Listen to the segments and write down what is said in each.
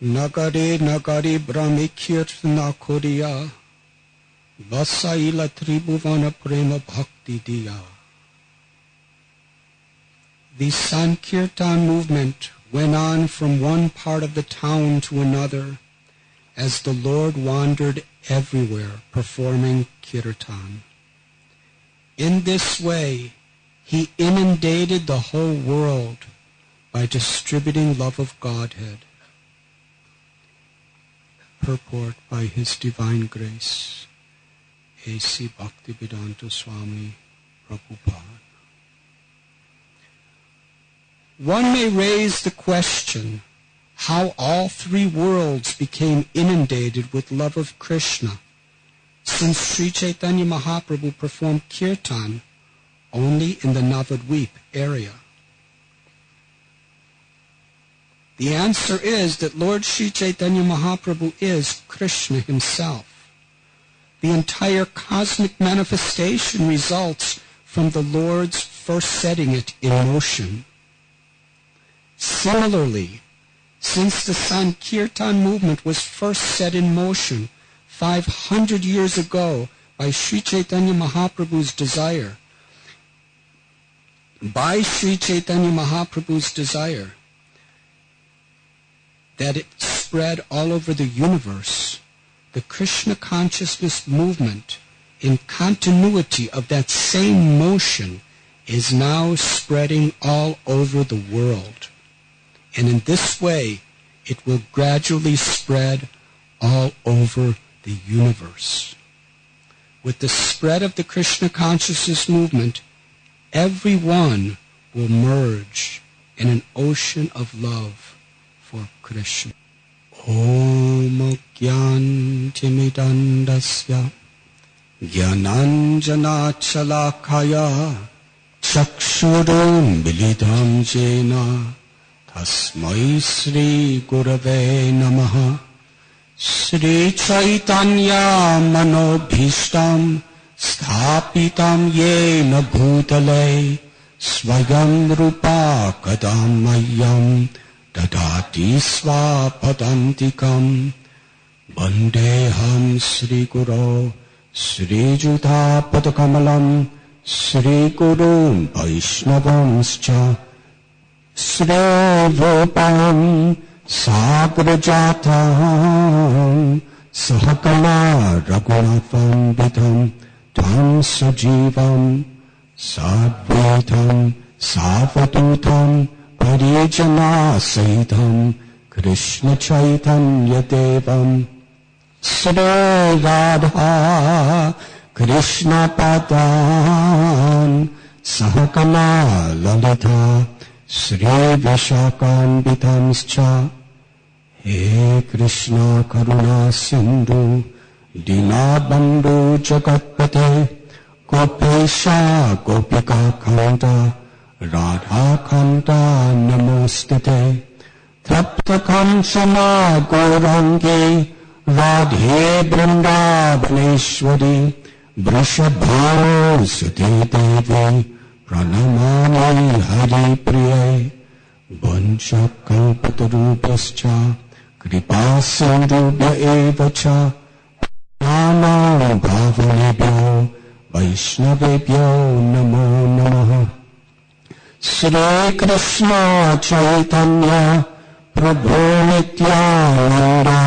Nagare nagari brahmikirtana koriya, Vasaila tribhuvana prema bhakti diya. The Sankirtan movement went on from one part of the town to another as the Lord wandered everywhere performing kirtan. In this way, he inundated the whole world by distributing love of Godhead. Purport by His Divine Grace, A.C. Bhaktivedanta Swami Prabhupada. One may raise the question how all three worlds became inundated with love of Krishna, since Sri Chaitanya Mahaprabhu performed kirtan only in the Navadvip area. The answer is that Lord Sri Chaitanya Mahaprabhu is Krishna himself. The entire cosmic manifestation results from the Lord's first setting it in motion. Similarly, since the Sankirtan movement was first set in motion 500 years ago by Sri Chaitanya Mahaprabhu's desire, that it spread all over the universe, the Krishna consciousness movement, in continuity of that same motion, is now spreading all over the world. And in this way, it will gradually spread all over the universe. With the spread of the Krishna consciousness movement, everyone will merge in an ocean of love for Krishna. Om Gyantimidandasya Gyananjana Chalakaya Chakshurum Bilidam Jena Tasmai Sri Gurave Namaha. Sri Chaitanya Manobhishtam Sthapitam Yena Bhutale Swayam Rupa Kadam Mayam Dadati Swapadantikam. Vandeham Sri Guru Sri Juta Padakamalam Sri Guru Vaishnavamscha Sri Rupam Sagrajatam Sahakala Raghunatham Vidam Tam Sajivam Sadvaitam Savadutam Parijana Sahitam Krishna Chaitanya Devam Sri Radha Krishna Padan Sahakala Lalita Sri Vishakambhitamscha. He Krishna Karuna Sindhu Dinabandhu Jagatpate Gopesha Gopika Kanta Radha Kanta Namostate Tapta Kamsana Gaurangi Radhe Vrindavaneshwari Vrishabhanu Sute Devi Pranamani Hari Priye. Vancha Kalpatarupascha Kripa Sindhubhya Evacha Namo Bhavanebhyo Vaishnavebhyo Namo Namaha. Sri Krishna Chaitanya Prabhu Nityananda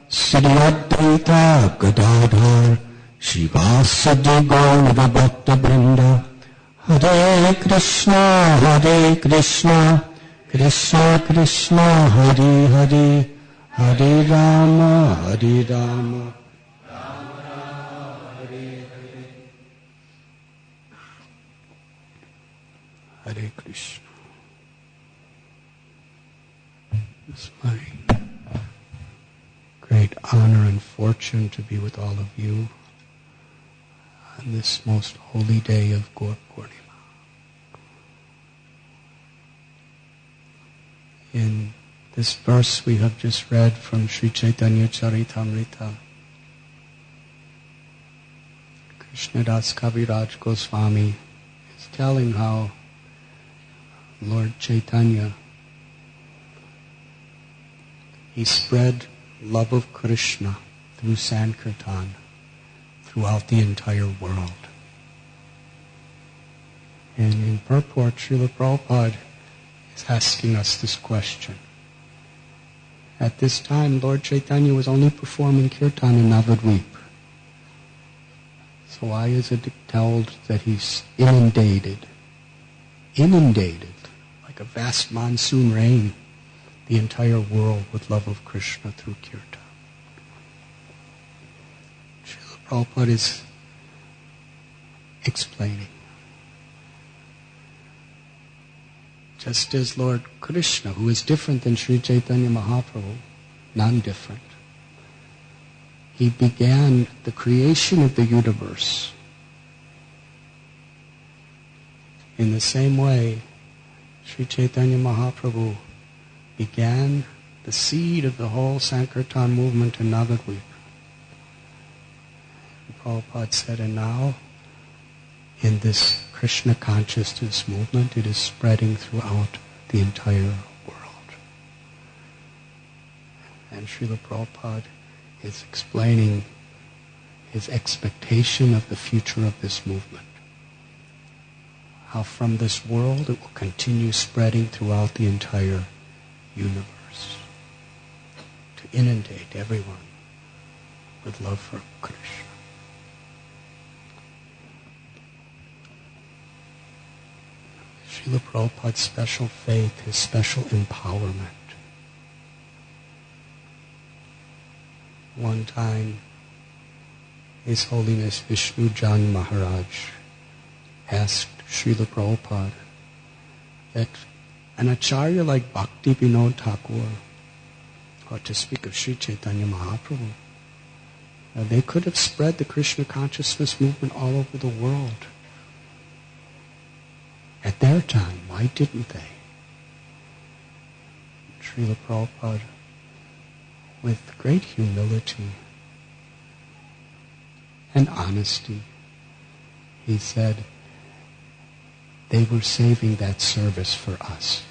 Sri Advaita Gadadhar Shivasadi Gaura Bhakta Vrinda. Hare Krishna Krishna Krishna Hare Hare Hare Rama Hare Rama Rama Rama Hare Hare. Hare Krishna. It's my great honor and fortune to be with all of you on this most holy day of Gaura Purnima. In this verse we have just read from Sri Chaitanya Charitamrita, Krishnadas Kaviraj Goswami is telling how Lord Chaitanya, he spread love of Krishna through Sankirtan throughout the entire world. And in purport, Srila Prabhupada is asking us this question. At this time, Lord Chaitanya was only performing kirtan in Navadvip. So why is it told that he's inundated, like a vast monsoon rain, the entire world with love of Krishna through kirtan? Srila Prabhupada is explaining. Just as Lord Krishna, who is different than Sri Chaitanya Mahaprabhu, non-different, he began the creation of the universe. In the same way, Sri Chaitanya Mahaprabhu began the seed of the whole Sankirtan movement in Navadvip. And Prabhupada said, and now, in this Krishna consciousness movement, it is spreading throughout the entire world. And Srila Prabhupada is explaining his expectation of the future of this movement. How from this world it will continue spreading throughout the entire universe to inundate everyone with love for Krishna. Srila Prabhupada's special faith, his special empowerment. One time, His Holiness Vishnu Jan Maharaj asked Srila Prabhupada that an acharya like Bhakti Vinod Thakur, or to speak of Sri Chaitanya Mahaprabhu, they could have spread the Krishna consciousness movement all over the world. At their time, why didn't they? Srila Prabhupada, with great humility and honesty, he said, they were saving that service for us.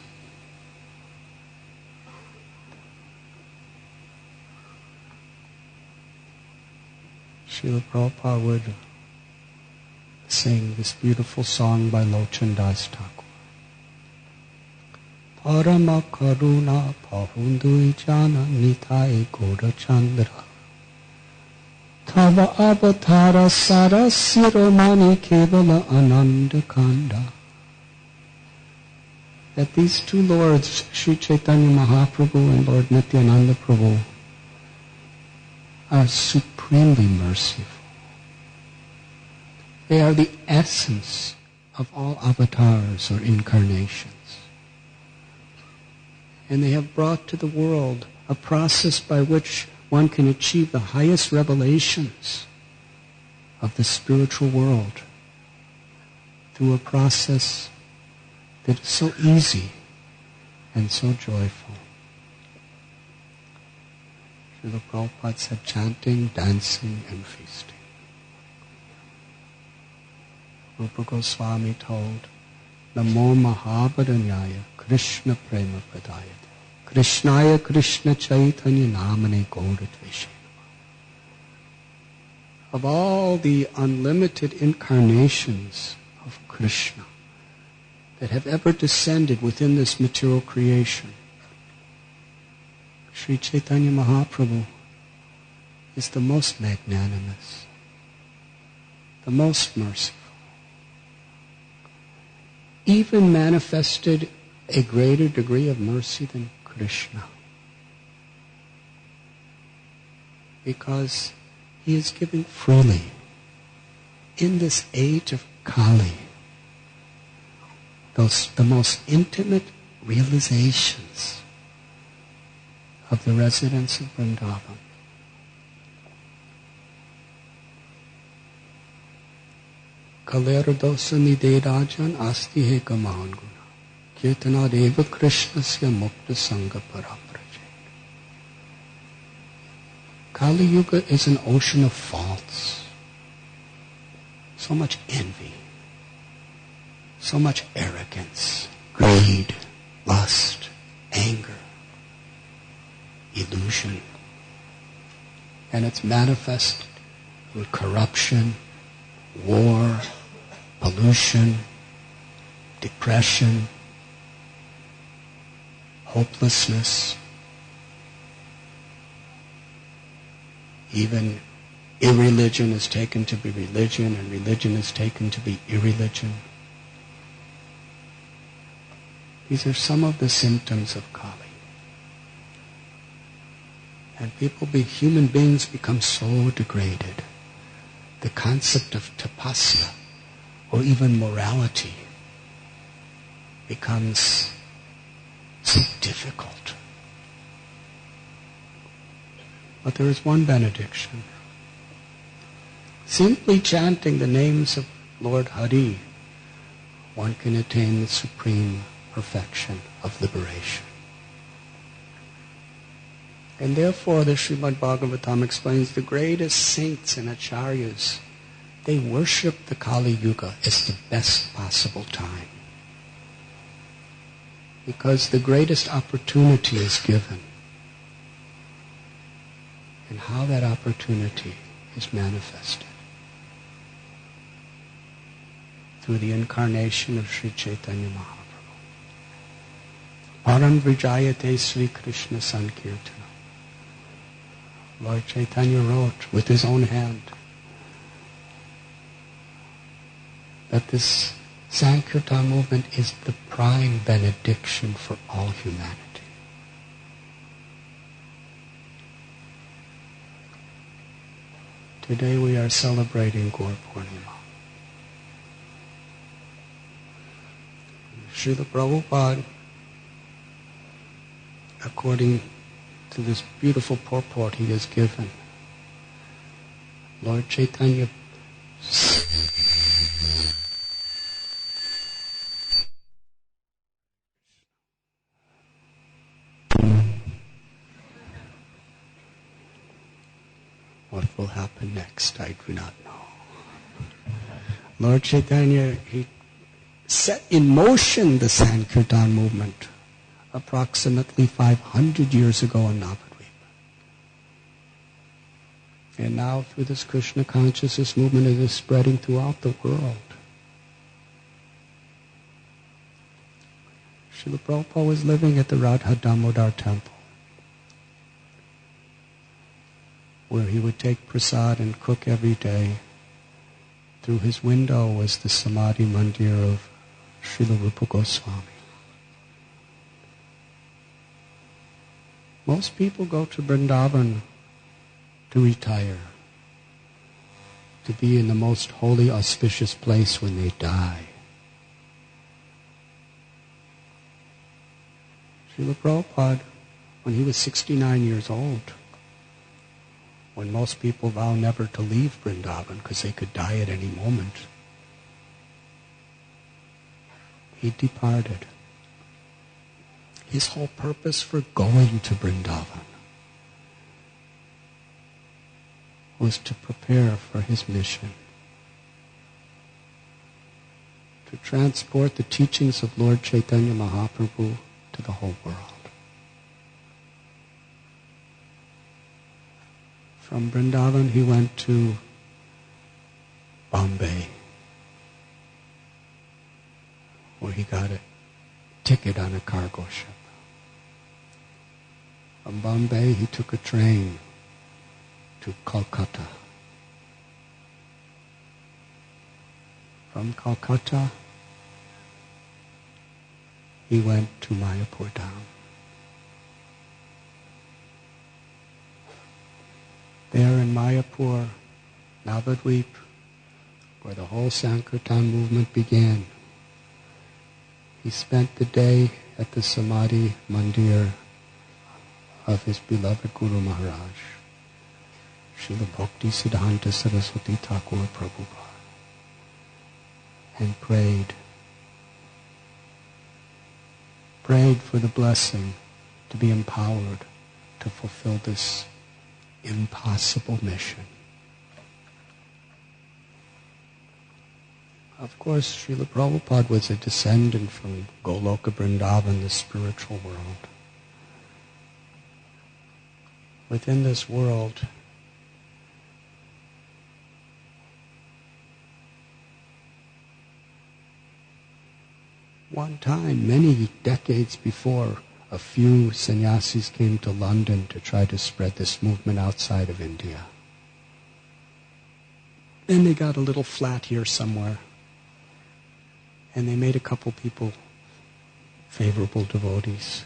Srila Prabhupada would sing this beautiful song by Lochan Das Thakur. Parama karuna pahundui jana nitai goda chandra Tava avatara sarasiromani kevala ananda kanda. That these two lords, Sri Chaitanya Mahaprabhu and Lord Nityananda Prabhu, are supremely merciful. They are the essence of all avatars or incarnations. And they have brought to the world a process by which one can achieve the highest revelations of the spiritual world through a process that is so easy and so joyful. Srila Prabhupada said, chanting, dancing, and feasting. Rupa Goswami told, Namo Mahabharanyaya Krishna Prema Pradayate Krishnaya Krishna Chaitanya Namane Gauratveshe. Of all the unlimited incarnations of Krishna that have ever descended within this material creation, Sri Chaitanya Mahaprabhu is the most magnanimous, the most merciful, even manifested a greater degree of mercy than Krishna, because he is giving freely in this age of Kali the most intimate realizations of the residents of Vrindavan. Kalera dosa niderajan asti heka mahan guna. Kirtana deva krishnasya mukta sangha parapraje. Kali Yuga is an ocean of faults. So much envy. So much arrogance, greed, lust, anger. illusion. And it's manifest in corruption, war, pollution, depression, hopelessness, even irreligion is taken to be religion, and religion is taken to be irreligion. These are some of the symptoms of Kali. And human beings become so degraded. The concept of tapasya, or even morality, becomes so difficult. But there is one benediction. Simply chanting the names of Lord Hari, one can attain the supreme perfection of liberation. And therefore, the Srimad Bhagavatam explains the greatest saints and acharyas, they worship the Kali Yuga as the best possible time. Because the greatest opportunity is given. And how that opportunity is manifested. Through the incarnation of Sri Chaitanya Mahaprabhu. Param Vijayate Sri Krishna Sankirtana. Lord Chaitanya wrote with his own hand that this Sankirtan movement is the prime benediction for all humanity. Today we are celebrating Gaura Purnima. Srila Prabhupada, according to this beautiful purport he has given, Lord Chaitanya what will happen next, I do not know. Lord Chaitanya, he set in motion the Sankirtan movement approximately 500 years ago in Navadvip. And now through this Krishna consciousness movement it is spreading throughout the world. Srila Prabhupada was living at the Radha Damodar temple, where he would take prasad and cook every day. Through his window was the Samadhi Mandir of Srila Rupa Goswami. Most people go to Vrindavan to retire, to be in the most holy, auspicious place when they die. Srila Prabhupada, when he was 69 years old, when most people vow never to leave Vrindavan because they could die at any moment, he departed. His whole purpose for going to Vrindavan was to prepare for his mission, to transport the teachings of Lord Chaitanya Mahaprabhu to the whole world. From Vrindavan he went to Bombay, where he got a ticket on a cargo ship. From Bombay he took a train to Calcutta. From Calcutta he went to Mayapur Dham. There in Mayapur, Navadvip, where the whole Sankirtan movement began, he spent the day at the Samadhi Mandir of his beloved Guru Maharaj, Srila Bhakti Siddhanta Saraswati Thakur Prabhupada, and prayed for the blessing to be empowered to fulfill this impossible mission. Of course, Srila Prabhupada was a descendant from Goloka Vrindavan, the spiritual world. within this world, one time, many decades before, a few sannyasis came to London to try to spread this movement outside of India. Then they got a little flat here somewhere, and they made a couple people favorable devotees.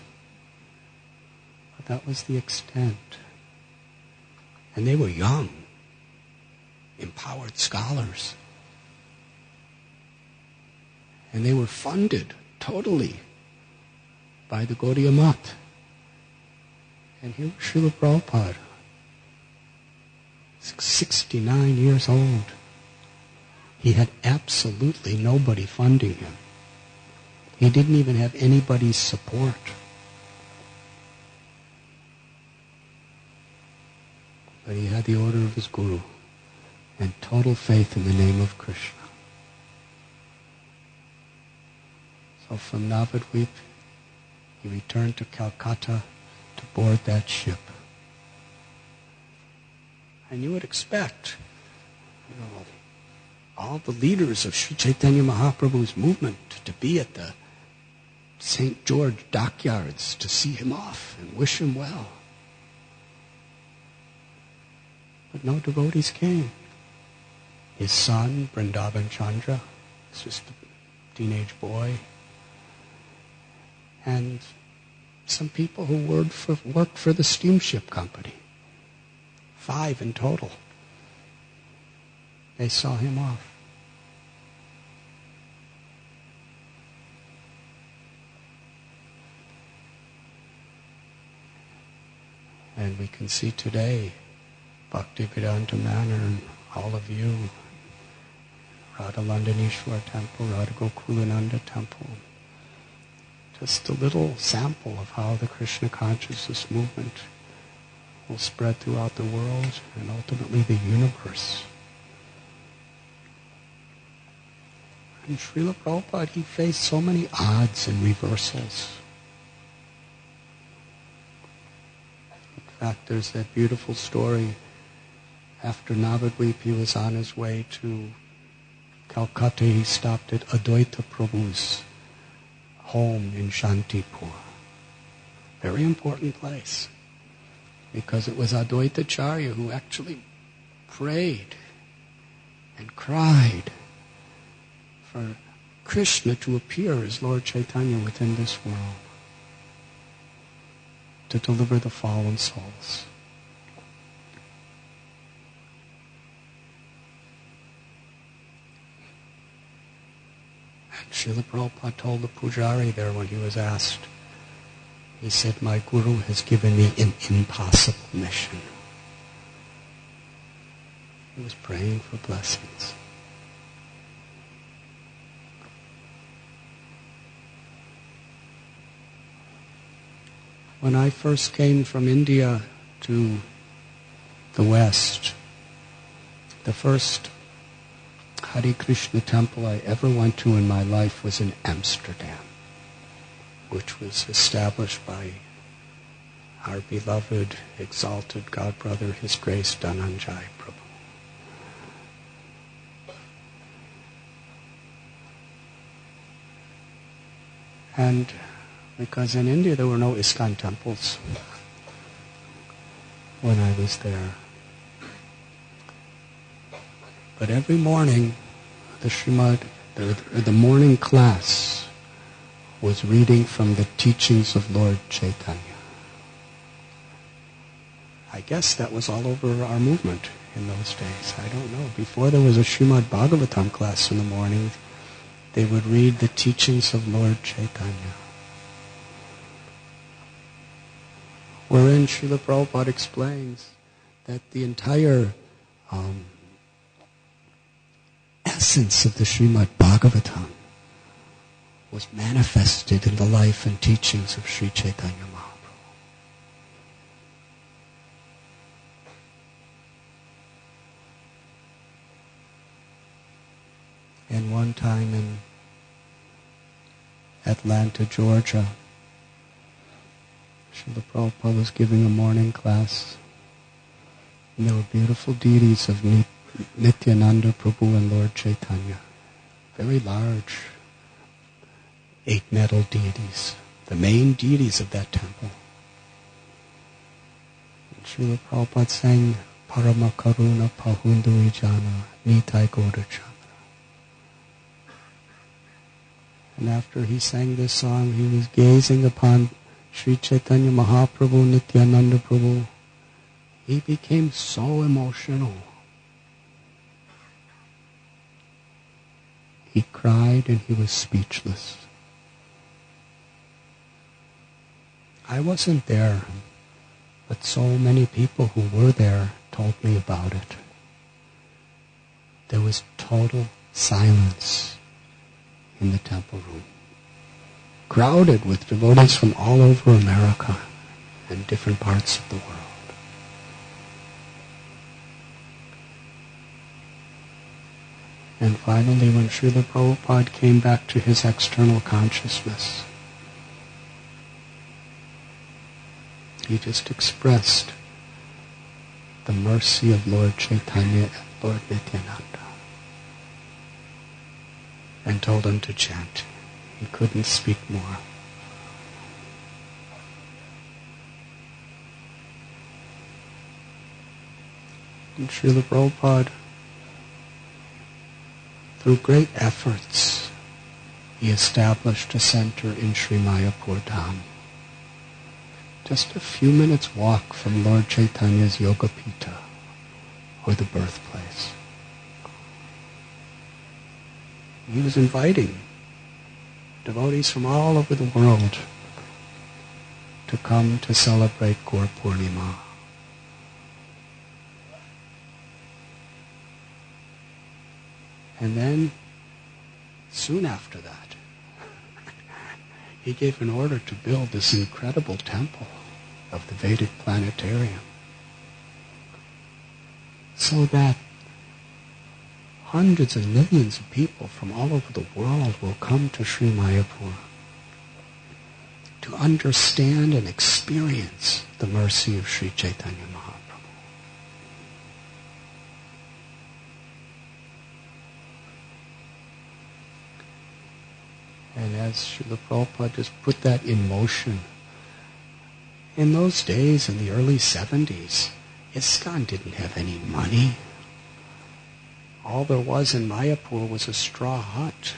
But that was the extent. And they were young, empowered scholars. And they were funded totally by the Gaudiya Math. And here was Srila Prabhupada, 69 years old. He had absolutely nobody funding him. He didn't even have anybody's support. But he had the order of his guru and total faith in the name of Krishna. So from Navadvip, he returned to Calcutta to board that ship. And you would expect, all the leaders of Sri Chaitanya Mahaprabhu's movement to be at the St. George dockyards to see him off and wish him well. But no devotees came. His son, Vrindavan Chandra, was just a teenage boy. And some people who worked for the steamship company. 5 in total. They saw him off. And we can see today, Bhaktivedanta Manor and all of you, Radha Landaneshwar Temple, Radha Gokulananda Temple, just a little sample of how the Krishna consciousness movement will spread throughout the world and ultimately the universe. And Srila Prabhupada, he faced so many odds and reversals. In fact, there's that beautiful story. After Navadvip, he was on his way to Calcutta. He stopped at Advaita Prabhu's home in Shantipur. Very important place. Because it was Advaita Acharya who actually prayed and cried for Krishna to appear as Lord Chaitanya within this world, to deliver the fallen souls. And Srila Prabhupada told the Pujari there when he was asked, he said, "My Guru has given me an impossible mission." He was praying for blessings. When I first came from India to the West, the first Hare Krishna temple I ever went to in my life was in Amsterdam, which was established by our beloved, exalted godbrother, His Grace Dhananjay Prabhu. And because in India there were no ISKCON temples when I was there. But every morning, the morning class was reading from the teachings of Lord Chaitanya. I guess that was all over our movement in those days. I don't know. Before there was a Srimad Bhagavatam class in the morning, they would read the teachings of Lord Chaitanya. Wherein Srila Prabhupada explains that the entire essence of the Srimad Bhagavatam was manifested in the life and teachings of Sri Chaitanya Mahaprabhu. And one time in Atlanta, Georgia, Srila Prabhupada was giving a morning class And there were beautiful deities of Nityananda Prabhu and Lord Chaitanya. Very large, 8 metal deities, the main deities of that temple. And Srila Prabhupada sang Parama Karuna Pahundu Ijana Nitai Gaura Chandra. And after he sang this song, he was gazing upon Sri Chaitanya Mahaprabhu, Nityananda Prabhu. He became so emotional. He cried and he was speechless. I wasn't there, but so many people who were there told me about it. There was total silence in the temple room, crowded with devotees from all over America and different parts of the world. And finally, when Srila Prabhupada came back to his external consciousness, he just expressed the mercy of Lord Chaitanya and Lord Nityananda and told him to chant. He couldn't speak more. And Srila Prabhupada, through great efforts, he established a center in Sri Mayapur Dham, just a few minutes walk from Lord Chaitanya's Yoga Pita, or the birthplace. He was inviting devotees from all over the world to come to celebrate Gaura Purnima. And then, soon after that, he gave an order to build this incredible temple of the Vedic planetarium, so that hundreds and millions of people from all over the world will come to Sri Mayapur to understand and experience the mercy of Sri Chaitanya Mahaprabhu. And as Srila Prabhupada just put that in motion, in those days, in the early 70s, ISKCON didn't have any money. All there was in Mayapur was a straw hut.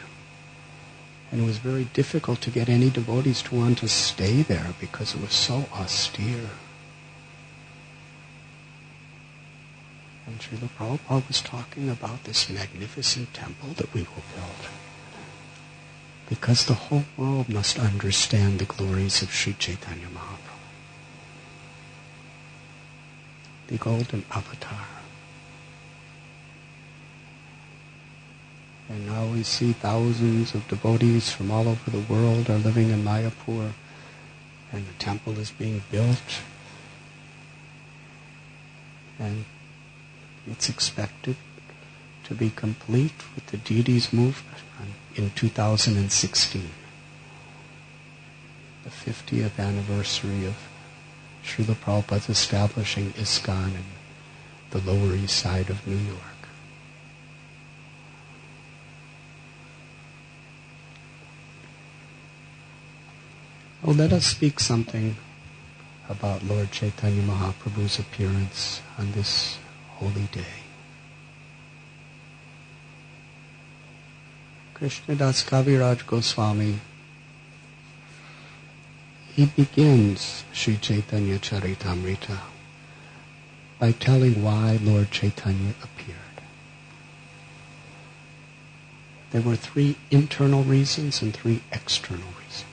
And it was very difficult to get any devotees to want to stay there because it was so austere. And Srila Prabhupada was talking about this magnificent temple that we will build, because the whole world must understand the glories of Sri Chaitanya Mahaprabhu, the golden avatar. And now we see thousands of devotees from all over the world are living in Mayapur, and the temple is being built, and it's expected to be complete with the deities movement in 2016, the 50th anniversary of Srila Prabhupada's establishing ISKCON in the Lower East Side of New York. Well, let us speak something about Lord Chaitanya Mahaprabhu's appearance on this holy day. Krishnadas Kaviraj Goswami, he begins Sri Chaitanya Charitamrita by telling why Lord Chaitanya appeared. There were 3 internal reasons and 3 external reasons.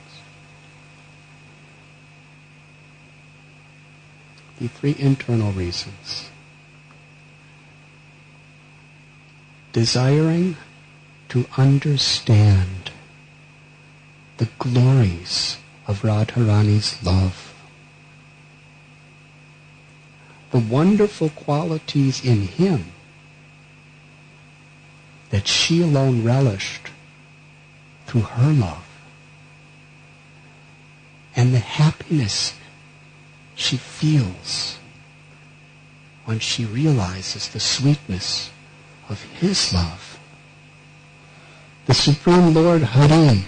The 3 internal reasons: desiring to understand the glories of Radharani's love, the wonderful qualities in him that she alone relished through her love, and the happiness she feels when she realizes the sweetness of his love. The Supreme Lord Hari,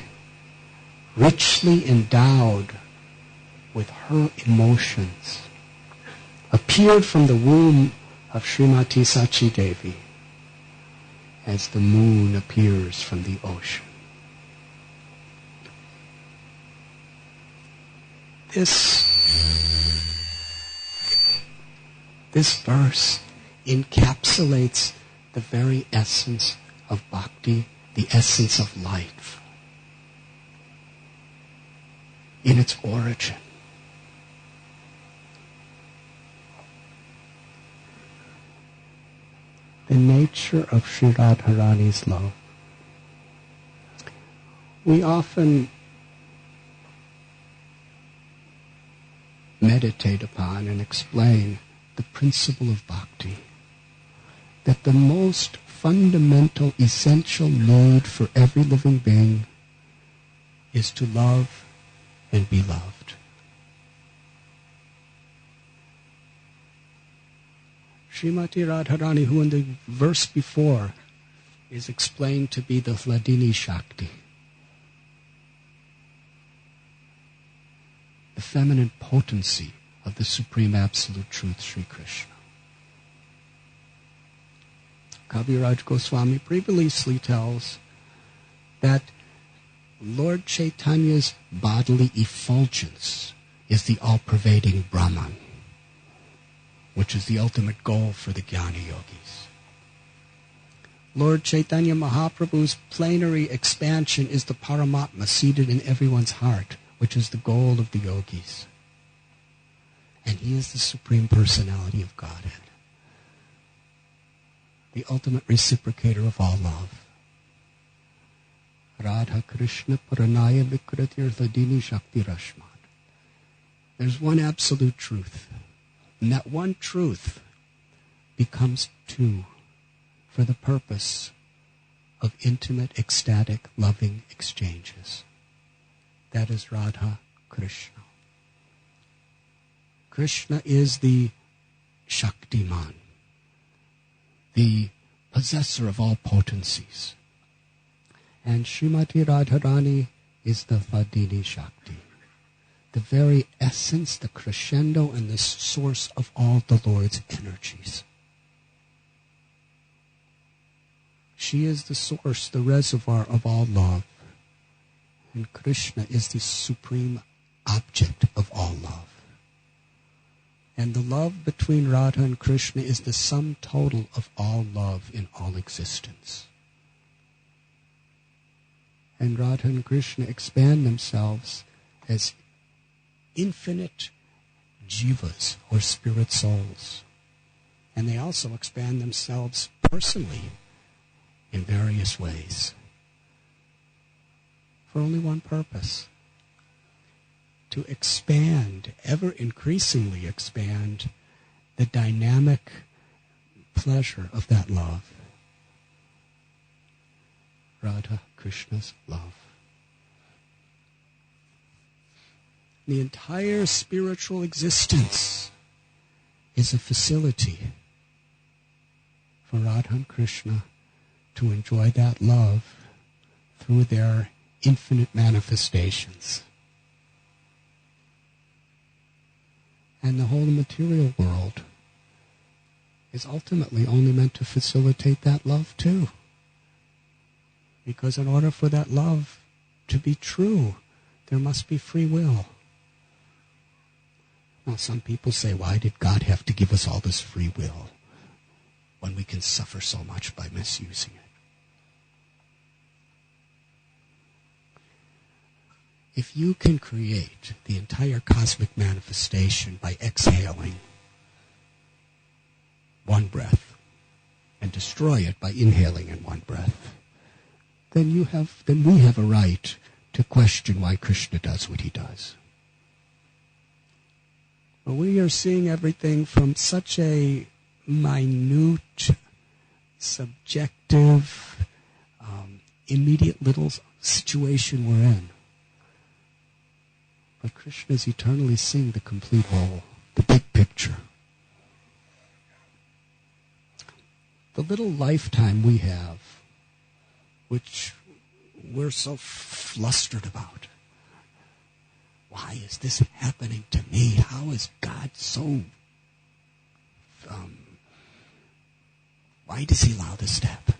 richly endowed with her emotions, appeared from the womb of Srimati Sachi Devi as the moon appears from the ocean. This verse encapsulates the very essence of bhakti, the essence of life, in its origin. The nature of Sri Radharani's love. We often meditate upon and explain the principle of bhakti, that the most fundamental, essential need for every living being is to love and be loved. Srimati Radharani, who in the verse before is explained to be the Hladini Shakti, the feminine potency of the Supreme Absolute Truth, Sri Krishna. Kaviraj Goswami previously tells that Lord Chaitanya's bodily effulgence is the all-pervading Brahman, which is the ultimate goal for the Jnana Yogis. Lord Chaitanya Mahaprabhu's plenary expansion is the Paramatma seated in everyone's heart, which is the goal of the yogis. And he is the Supreme Personality of Godhead, the ultimate reciprocator of all love. Radha Krishna Puranaya Vikratir Hladini Shakti Rashmat. There's one absolute truth. And that one truth becomes two for the purpose of intimate, ecstatic, loving exchanges. That is Radha Krishna. Krishna is the Shaktiman, the possessor of all potencies. And Srimati Radharani is the Hladini Shakti, the very essence, the crescendo, and the source of all the Lord's energies. She is the source, the reservoir of all love. And Krishna is the supreme object of all love. And the love between Radha and Krishna is the sum total of all love in all existence. And Radha and Krishna expand themselves as infinite jivas, or spirit souls. And they also expand themselves personally in various ways for only one purpose: to expand, ever increasingly expand, the dynamic pleasure of that love. Radha Krishna's love. The entire spiritual existence is a facility for Radha and Krishna to enjoy that love through their infinite manifestations. And the whole material world is ultimately only meant to facilitate that love too. Because in order for that love to be true, there must be free will. Now, some people say, why did God have to give us all this free will when we can suffer so much by misusing it? If you can create the entire cosmic manifestation by exhaling one breath and destroy it by inhaling in one breath, then we have a right to question why Krishna does what he does. But we are seeing everything from such a minute, subjective, immediate little situation we're in. But Krishna is eternally seeing the complete whole, the big picture. the little lifetime we have, which we're so flustered about. Why is this happening to me? How is God so... why does he allow this to happen?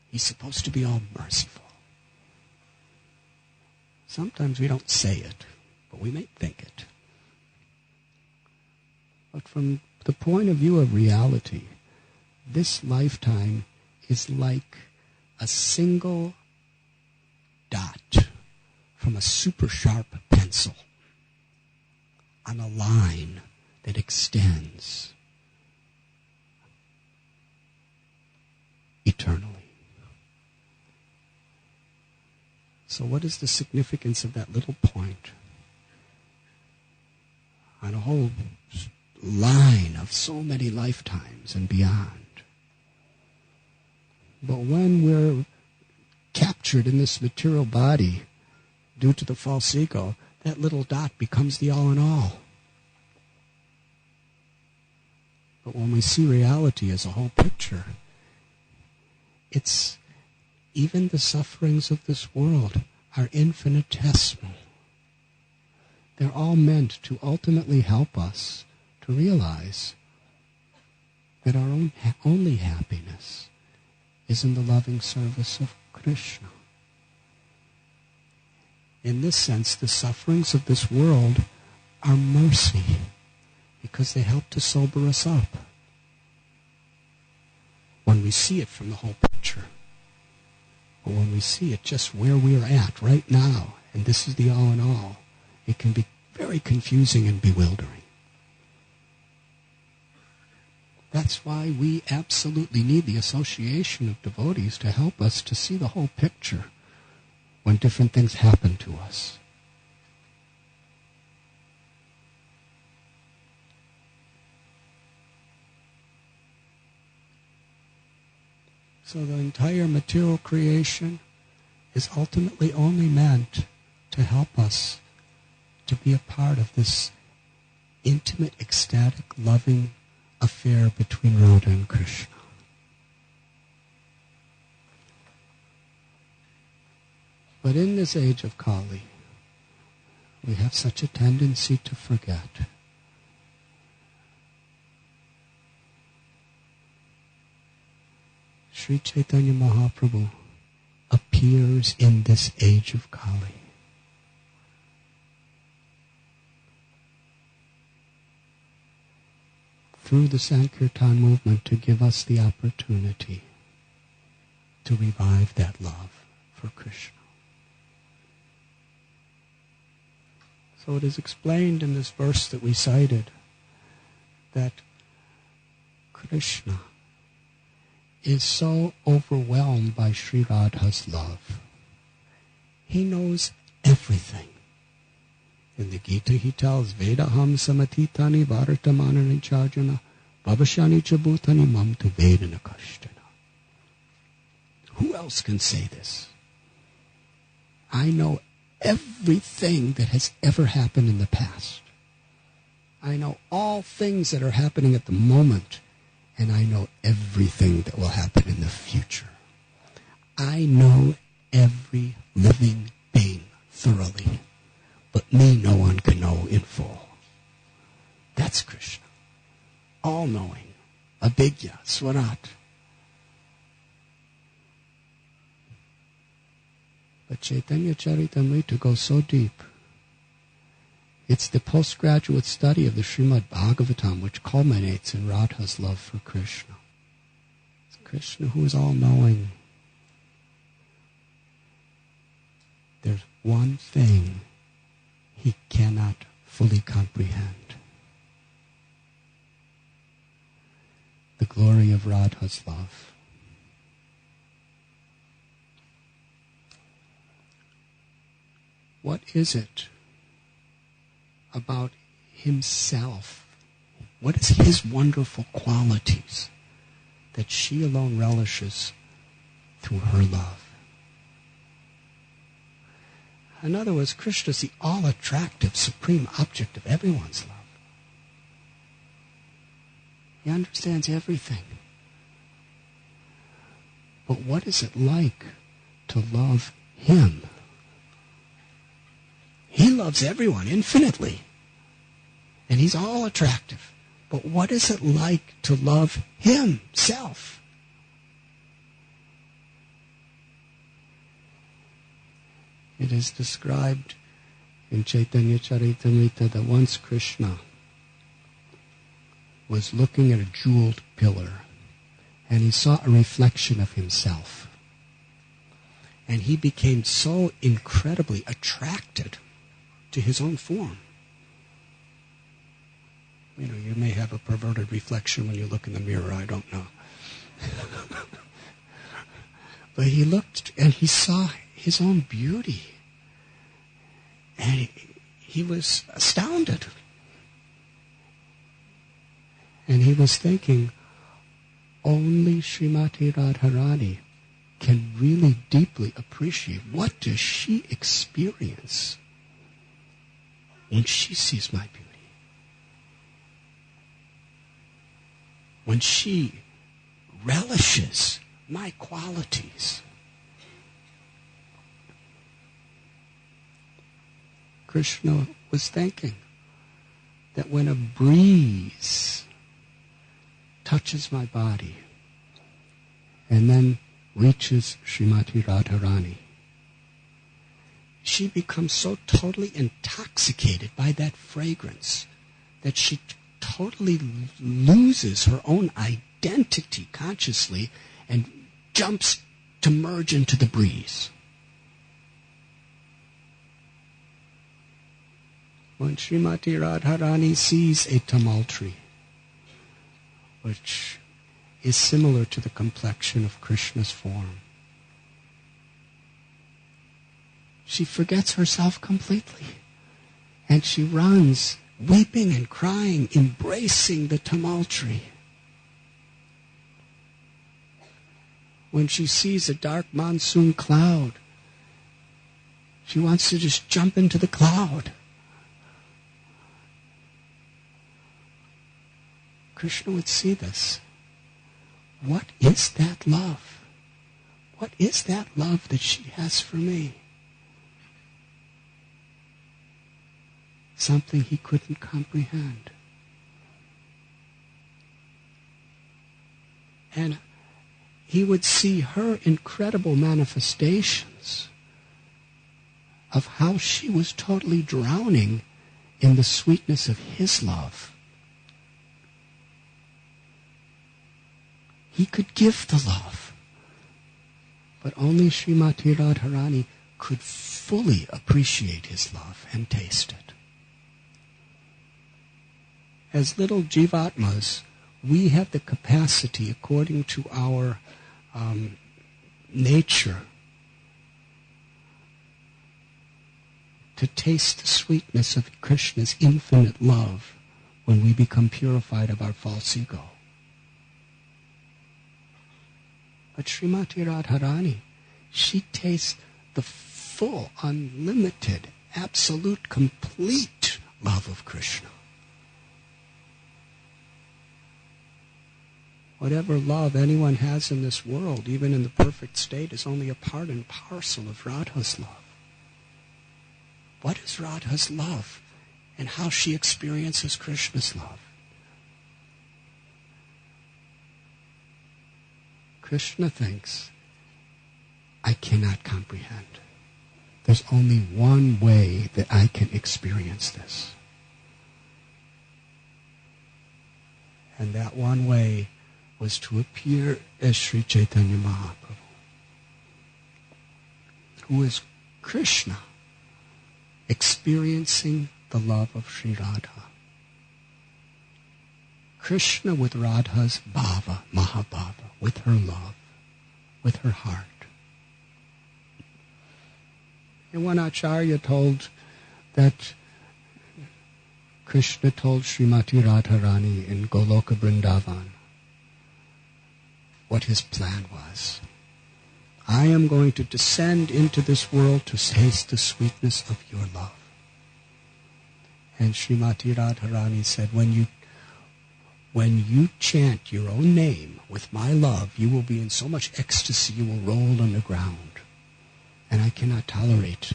He's supposed to be all merciful. Sometimes we don't say it, but we may think it. But from the point of view of reality, this lifetime is like a single dot from a super sharp pencil on a line that extends eternally. So what is the significance of that little point on a whole line of so many lifetimes and beyond? But when we're captured in this material body due to the false ego, that little dot becomes the all in all. But when we see reality as a whole picture, it's even the sufferings of this world are infinitesimal. They're all meant to ultimately help us to realize that our only happiness is in the loving service of Krishna. In this sense, the sufferings of this world are mercy because they help to sober us up when we see it from the whole picture. But when we see it just where we're at right now, and this is the all in all, it can be very confusing and bewildering. That's why we absolutely need the association of devotees to help us to see the whole picture when different things happen to us. So the entire material creation is ultimately only meant to help us to be a part of this intimate, ecstatic, loving affair between Radha and Krishna. But in this age of Kali, we have such a tendency to forget. Sri Chaitanya Mahaprabhu appears in this age of Kali. Through the Sankirtan movement to give us the opportunity to revive that love for Krishna. So it is explained in this verse that we cited that Krishna is so overwhelmed by Sri Radha's love. He knows everything. In the Gita he tells, Vedaham samatitani vartamanani charjana babashani chabutani mam tu vedana kashtana. Who else can say this? I know everything that has ever happened in the past. I know all things that are happening at the moment, and I know everything that will happen in the future. I know every living being thoroughly, but me no one can know in full. That's Krishna. All-knowing, abhigya, swarat. But Chaitanya Charitamrita goes so deep. It's the postgraduate study of the Srimad Bhagavatam which culminates in Radha's love for Krishna. It's Krishna who is all-knowing. There's one thing he cannot fully comprehend. The glory of Radha's love. What is it about himself? What is his wonderful qualities that she alone relishes through her love? In other words, Krishna is the all-attractive, supreme object of everyone's love. He understands everything. But what is it like to love him? He loves everyone infinitely. And he's all attractive. But what is it like to love himself? It is described in Chaitanya Charitamrita that once Krishna was looking at a jeweled pillar and he saw a reflection of himself. And he became so incredibly attracted to his own form. You know, you may have a perverted reflection when you look in the mirror, I don't know. But he looked and he saw his own beauty. And he was astounded. And he was thinking, only Srimati Radharani can really deeply appreciate what does she experience when she sees my beauty. When she relishes my qualities. Krishna was thinking that when a breeze touches my body and then reaches Srimati Radharani, she becomes so totally intoxicated by that fragrance that she totally loses her own identity consciously and jumps to merge into the breeze. When Srimati Radharani sees a tumultree, which is similar to the complexion of Krishna's form, she forgets herself completely. And she runs, weeping and crying, embracing the tumultree. When she sees a dark monsoon cloud, she wants to just jump into the cloud. Krishna would see this. What is that love? What is that love that she has for me? Something he couldn't comprehend. And he would see her incredible manifestations of how she was totally drowning in the sweetness of his love. He could give the love, but only Srimati Radharani could fully appreciate his love and taste it. As little jivatmas, we have the capacity, according to our nature, to taste the sweetness of Krishna's infinite love when we become purified of our false ego. But Srimati Radharani, she tastes the full, unlimited, absolute, complete love of Krishna. Whatever love anyone has in this world, even in the perfect state, is only a part and parcel of Radha's love. What is Radha's love and how she experiences Krishna's love? Krishna thinks, I cannot comprehend. There's only one way that I can experience this. And that one way was to appear as Sri Chaitanya Mahaprabhu, who is Krishna experiencing the love of Sri Radha. Krishna with Radha's bhava, Mahabhava, with her love, with her heart. And one Acharya told that Krishna told Srimati Radharani in Goloka Vrindavan what his plan was. I am going to descend into this world to taste the sweetness of your love. And Srimati Radharani said, when when you chant your own name with my love, you will be in so much ecstasy you will roll on the ground. And I cannot tolerate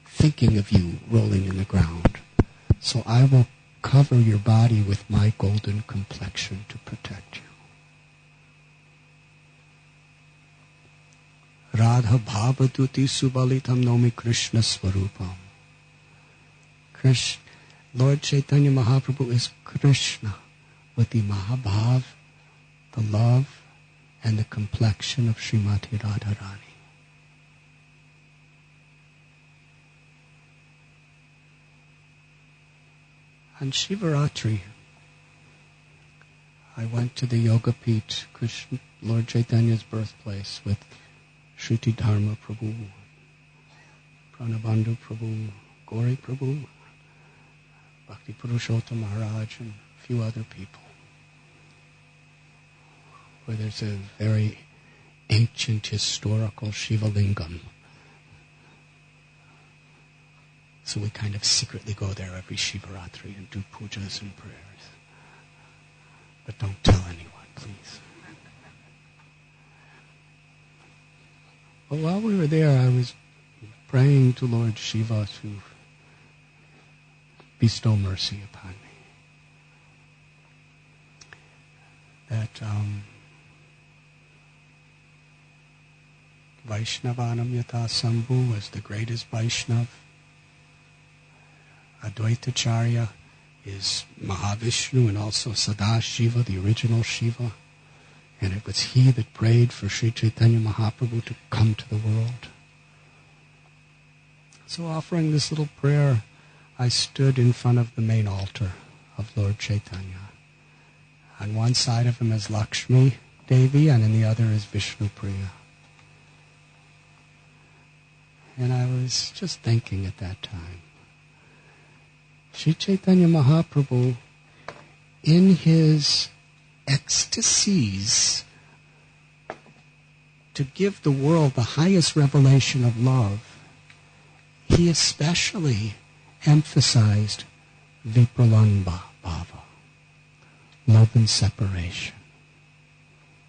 thinking of you rolling in the ground. So I will cover your body with my golden complexion to protect you. Radha Bhavaduti Subalitam Nomi Krishna Swarupam. Lord Chaitanya Mahaprabhu is Krishna with the Mahabhav, the love, and the complexion of Srimati Radharani. On Shivaratri, I went to the Yoga Pit, Lord Chaitanya's birthplace, with Shruti Dharma Prabhu, Pranabandhu Prabhu, Gauri Prabhu, Bhakti Purushottam Maharaj, and a few other people, where there's a very ancient historical Shiva Lingam. So we kind of secretly go there every Shivaratri and do pujas and prayers. But don't tell anyone, please. But while we were there, I was praying to Lord Shiva to bestow mercy upon me. That Vaishnavanam Yata Sambhu was the greatest Vaishnav. Advaitacharya is Mahavishnu and also Sadashiva, the original Shiva. And it was he that prayed for Sri Chaitanya Mahaprabhu to come to the world. So offering this little prayer, I stood in front of the main altar of Lord Chaitanya. On one side of him is Lakshmi Devi and on the other is Vishnu Priya. And I was just thinking at that time, Sri Chaitanya Mahaprabhu, in his ecstasies to give the world the highest revelation of love, he especially emphasized Vipralanba Bhava, love and separation,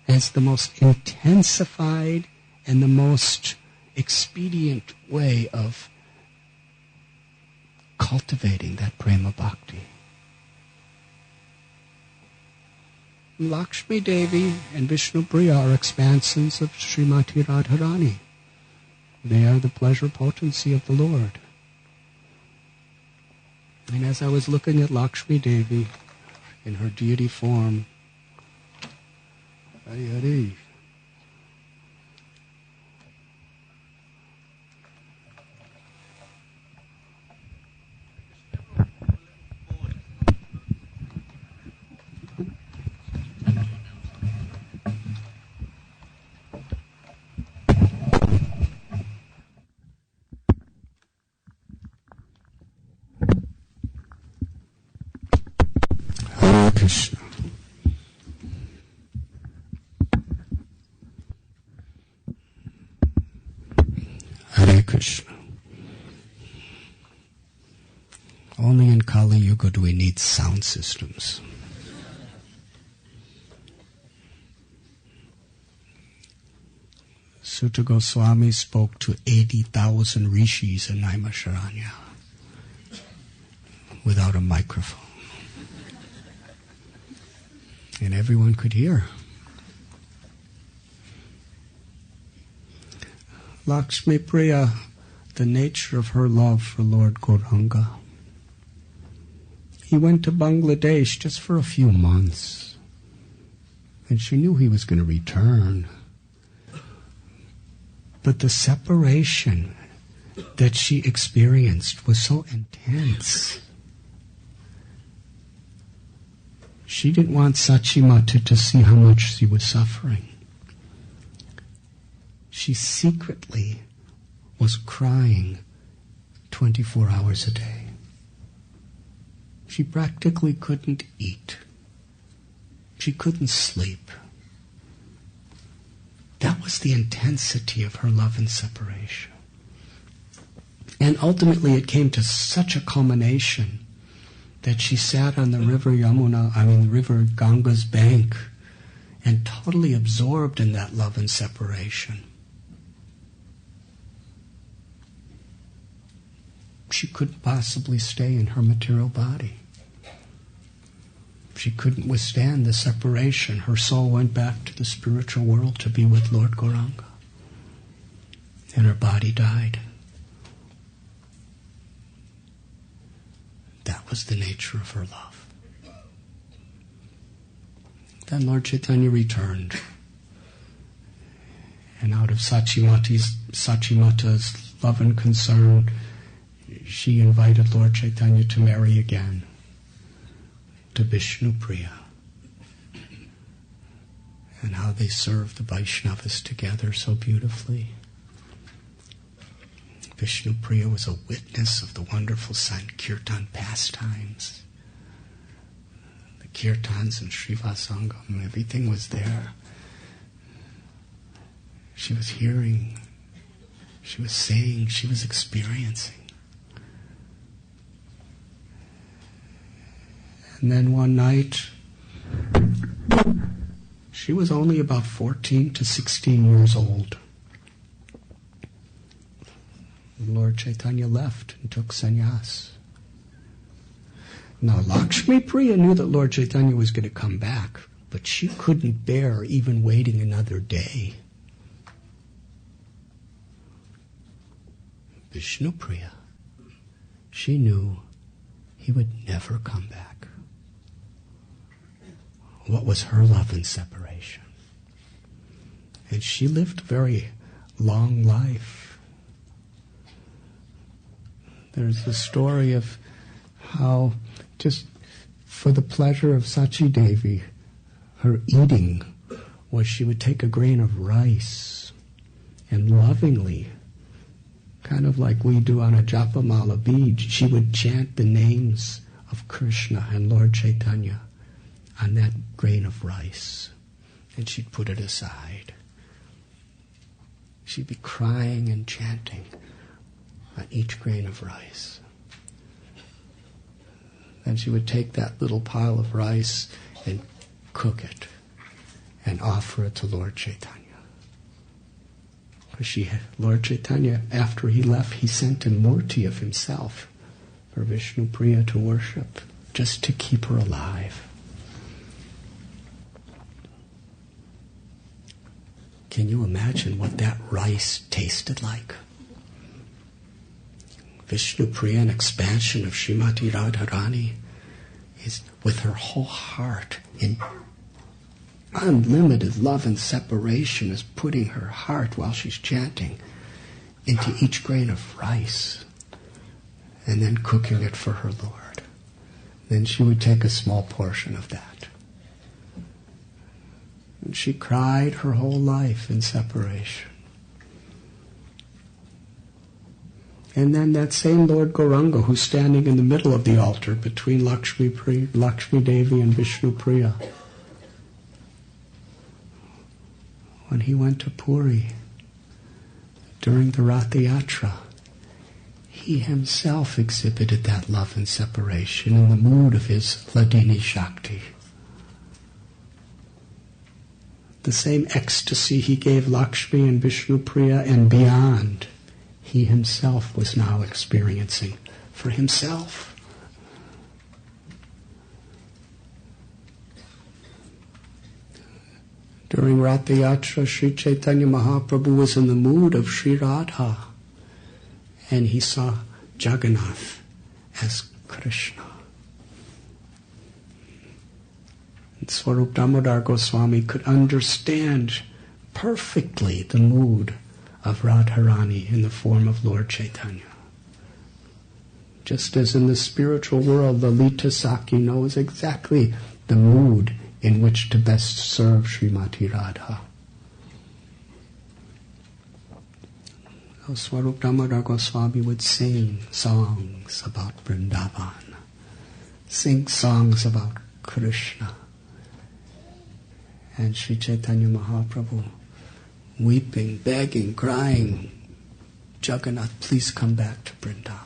as the most intensified and the most expedient way of cultivating that prema bhakti. Lakshmi Devi and Vishnu Priya are expansions of Srimati Radharani. They are the pleasure potency of the Lord. And as I was looking at Lakshmi Devi in her deity form, Hari Hari, Krishna. Hare Krishna. Only in Kali Yuga do we need sound systems. Sutta Goswami spoke to 80,000 rishis in Naimisharanya without a microphone. And everyone could hear. Lakshmi Priya, the nature of her love for Lord Gauranga. He went to Bangladesh just for a few months, and she knew he was going to return. But the separation that she experienced was so intense. She didn't want Sachimata to see how much she was suffering. She secretly was crying 24 hours a day. She practically couldn't eat. She couldn't sleep. That was the intensity of her love and separation. And ultimately it came to such a culmination that she sat on the river river Ganga's bank and totally absorbed in that love and separation. She couldn't possibly stay in her material body. She couldn't withstand the separation. Her soul went back to the spiritual world to be with Lord Gauranga. And her body died. That was the nature of her love. Then Lord Chaitanya returned. And out of Sachimata's love and concern, she invited Lord Chaitanya to marry again to Vishnu Priya. And how they served the Vaishnavas together so beautifully. Vishnu Priya was a witness of the wonderful Sankirtan pastimes. The kirtans and Srivasangam, everything was there. She was hearing, she was saying, she was experiencing. And then one night, she was only about 14 to 16 years old. Lord Chaitanya left and took sannyas. Now Lakshmi Priya knew that Lord Chaitanya was going to come back, but she couldn't bear even waiting another day. Vishnu Priya, she knew he would never come back. What was her love and separation? And she lived a very long life. There's the story of how, just for the pleasure of Sachi Devi, her eating was she would take a grain of rice and lovingly, kind of like we do on a Japamala bead, she would chant the names of Krishna and Lord Chaitanya on that grain of rice. And she'd put it aside. She'd be crying and chanting on each grain of rice. Then she would take that little pile of rice and cook it and offer it to Lord Chaitanya. Because Lord Chaitanya, after he left, he sent a murti of himself for Vishnu Priya to worship, just to keep her alive. Can you imagine what that rice tasted like? Vishnu Priya, an expansion of Srimati Radharani, is with her whole heart in unlimited love and separation, is putting her heart while she's chanting into each grain of rice and then cooking it for her Lord. Then she would take a small portion of that. And she cried her whole life in separation. And then that same Lord Gauranga, who's standing in the middle of the altar between Lakshmi Devi and Vishnu Priya, when he went to Puri during the Ratha Yatra, he himself exhibited that love and separation in the mood of his Hladini Shakti. The same ecstasy he gave Lakshmi and Vishnu Priya and beyond, he himself was now experiencing for himself. During Ratha Yatra, Sri Chaitanya Mahaprabhu was in the mood of Sri Radha, and he saw Jagannath as Krishna. And Swarup Damodar Goswami could understand perfectly the mood of Radharani in the form of Lord Chaitanya. Just as in the spiritual world, Lalita Saki knows exactly the mood in which to best serve Srimati Radha. So Swarup Damodar Goswami would sing songs about Vrindavan, sing songs about Krishna. And Sri Chaitanya Mahaprabhu, weeping, begging, crying, Jagannath, please come back to Vrindavan.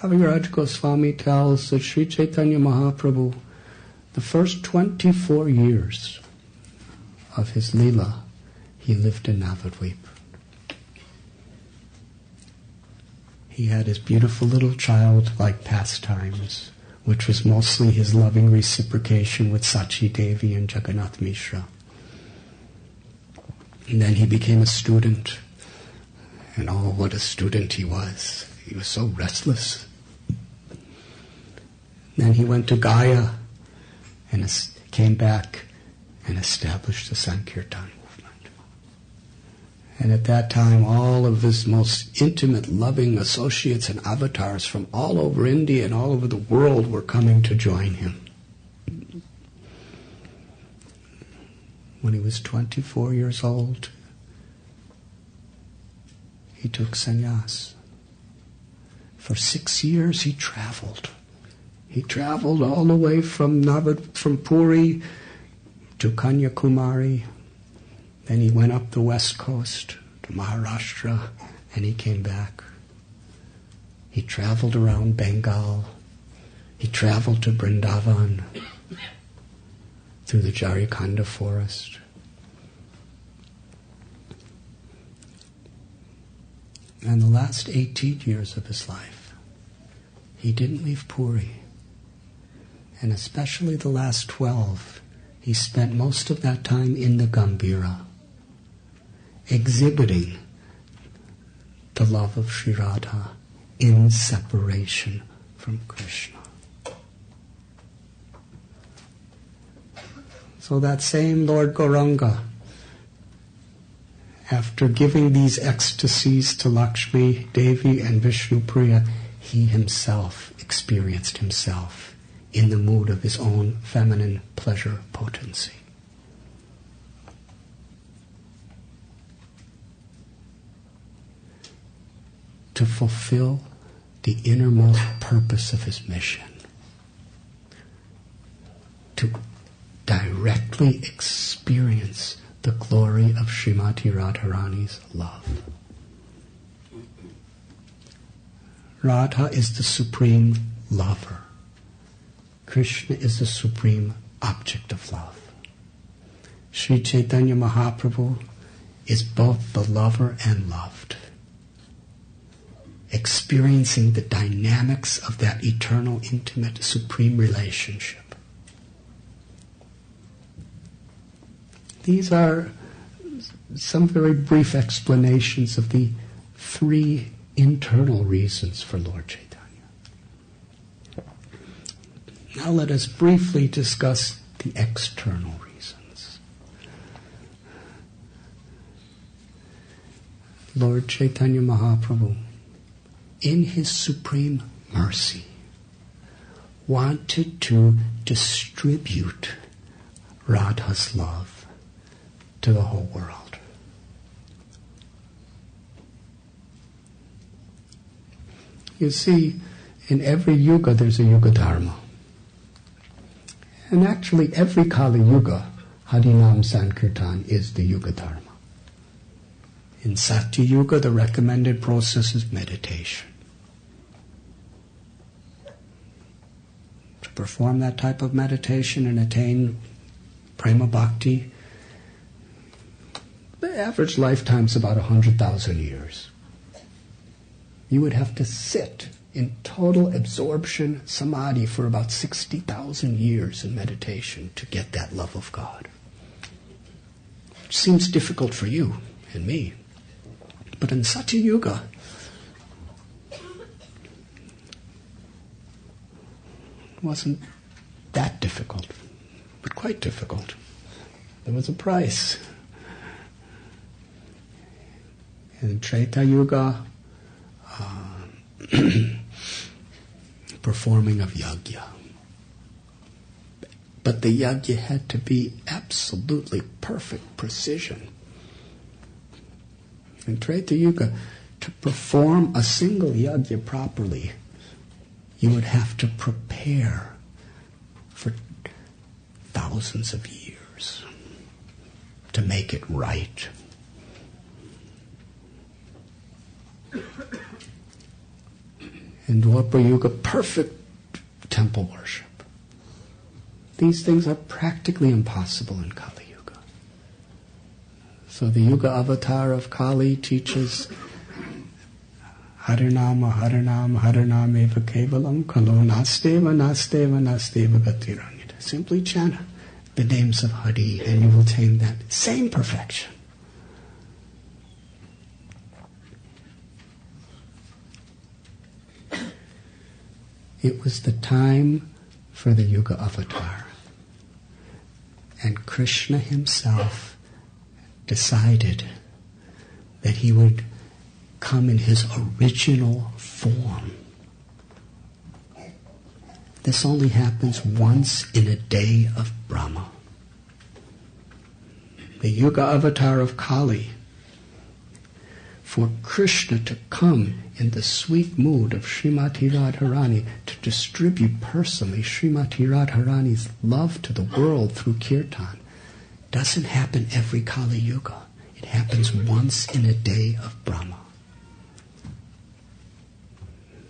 Kaviraj Goswami tells that Sri Chaitanya Mahaprabhu, the first 24 years of his Leela, he lived in Navadvip. He had his beautiful little childlike pastimes, which was mostly his loving reciprocation with Sachi Devi and Jagannath Mishra. And then he became a student, and oh, what a student he was. He was so restless. Then he went to Gaya and came back and established the Sankirtan movement. And at that time, all of his most intimate, loving associates and avatars from all over India and all over the world were coming to join him. When he was 24 years old, he took sannyas. For 6 years he traveled. He traveled all the way from Puri to Kanyakumari. Then he went up the west coast to Maharashtra, and he came back. He traveled around Bengal. He traveled to Vrindavan through the Jarikhanda forest. And the last 18 years of his life, he didn't leave Puri. And especially the last 12, he spent most of that time in the Gambhira, exhibiting the love of Sri Radha in separation from Krishna. So that same Lord Gauranga, after giving these ecstasies to Lakshmi, Devi, and Vishnupriya, he himself experienced himself in the mood of his own feminine pleasure potency. To fulfill the innermost purpose of his mission, to directly experience the glory of Srimati Radharani's love. Radha is the supreme lover. Krishna is the supreme object of love. Sri Chaitanya Mahaprabhu is both the lover and loved, experiencing the dynamics of that eternal, intimate, supreme relationship. These are some very brief explanations of the three internal reasons for Lord Chaitanya. Now let us briefly discuss the external reasons. Lord Chaitanya Mahaprabhu, in his supreme mercy, wanted to distribute Radha's love to the whole world. You see, in every yuga there's a yuga dharma. And actually every Kali Yuga, Harinam Sankirtan is the yuga dharma. In Satya Yuga, the recommended process is meditation. To perform that type of meditation and attain prema bhakti, the average lifetime is about 100,000 years. You would have to sit in total absorption samadhi for about 60,000 years in meditation to get that love of God. It seems difficult for you and me. But in Satya Yuga, it wasn't that difficult, but quite difficult. There was a price. In Treta Yuga, performing of yajna. But the yajna had to be absolutely perfect precision. In Treta Yuga, to perform a single yajna properly, you would have to prepare for thousands of years to make it right. In Dwapara Yuga, perfect temple worship. These things are practically impossible in Kali Yuga. So the Yuga avatar of Kali teaches Harinama, Harinama, Harinama eva kevalam, kalo nasteva, nasteva, nasteva gatiranyata. Simply chant the names of Hari and you will attain that same perfection. It was the time for the Yuga avatar. And Krishna himself decided that he would come in his original form. This only happens once in a day of Brahma. The Yuga avatar of Kali, for Krishna to come in the sweet mood of Srimati Radharani to distribute personally Srimati Radharani's love to the world through kirtan, doesn't happen every Kali Yuga. It happens once in a day of Brahma.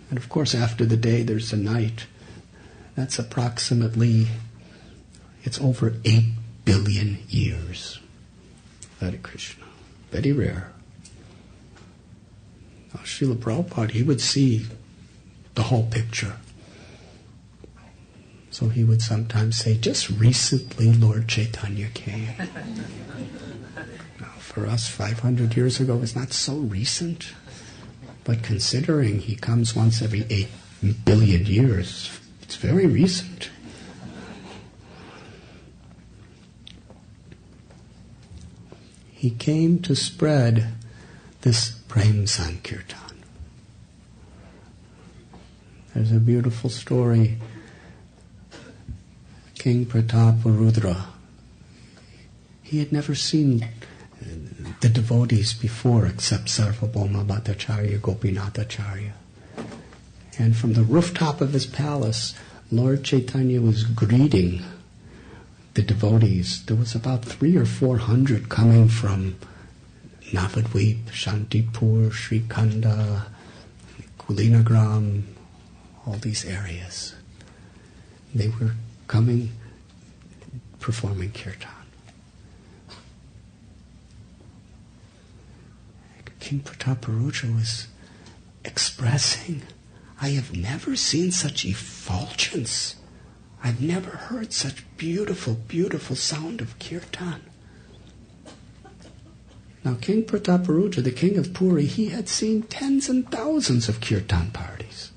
And of course after the day there's a night. That's approximately, it's over 8 billion years. Hare Krishna. Very rare. Now, Srila Prabhupada, he would see the whole picture. So he would sometimes say, just recently Lord Chaitanya came. Now, for us, 500 years ago is not so recent. But considering he comes once every 8 billion years, it's very recent. He came to spread this Prem Sankirtan. There's a beautiful story. King Prataparudra, he had never seen the devotees before except Sarvabhauma Bhattacharya, Gopinathacharya. And from the rooftop of his palace, Lord Chaitanya was greeting the devotees. There was about 300 or 400 coming from Navadvip, Shantipur, Srikhanda, Kulinagram, all these areas. They were coming, performing kirtan. King Prataparudra was expressing, I have never seen such effulgence. I've never heard such beautiful, beautiful sound of kirtan. Now King Prataparudra, the king of Puri, he had seen tens and thousands of kirtan parties.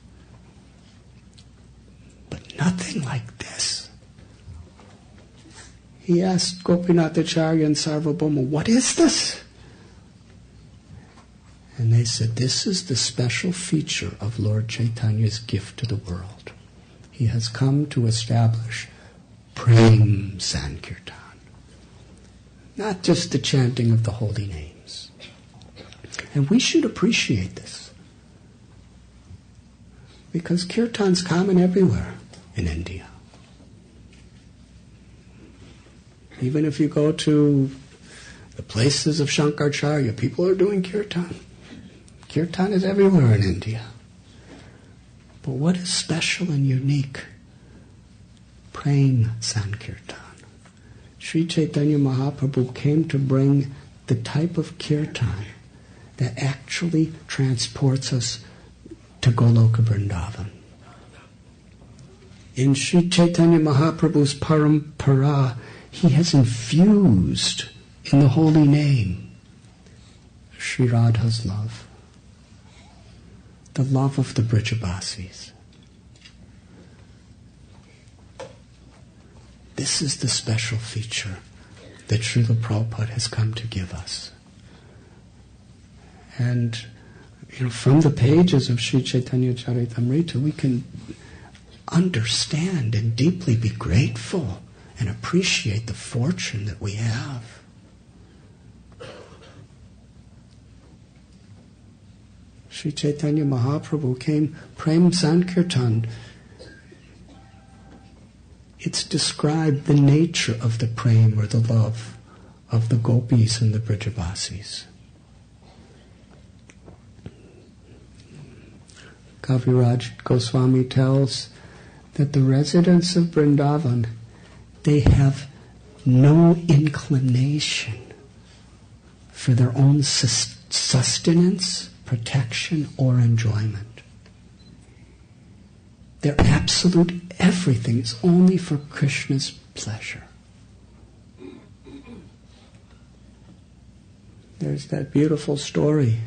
But nothing like this. He asked Gopinathacharya and Sarvabhauma, what is this? And they said, this is the special feature of Lord Chaitanya's gift to the world. He has come to establish Prem Sankirtan. Not just the chanting of the holy names. And we should appreciate this. Because kirtan's common everywhere in India. Even if you go to the places of Shankaracharya, people are doing kirtan. Kirtan is everywhere in India. But what is special and unique? Prem Sankirtan. Sri Chaitanya Mahaprabhu came to bring the type of kirtan that actually transports us to Goloka Vrindavan. In Sri Chaitanya Mahaprabhu's parampara, he has infused in the holy name Sri Radha's love. The love of the Brijabasis. This is the special feature that Srila Prabhupada has come to give us. And from the pages of Sri Chaitanya Charitamrita, we can understand and deeply be grateful and appreciate the fortune that we have. Sri Chaitanya Mahaprabhu came, Prem Sankirtan. It's described the nature of the prem or the love of the gopis and the Brijabasis. Kaviraj Goswami tells that the residents of Vrindavan, they have no inclination for their own sustenance, protection, or enjoyment. Their absolute everything is only for Krishna's pleasure. There's that beautiful story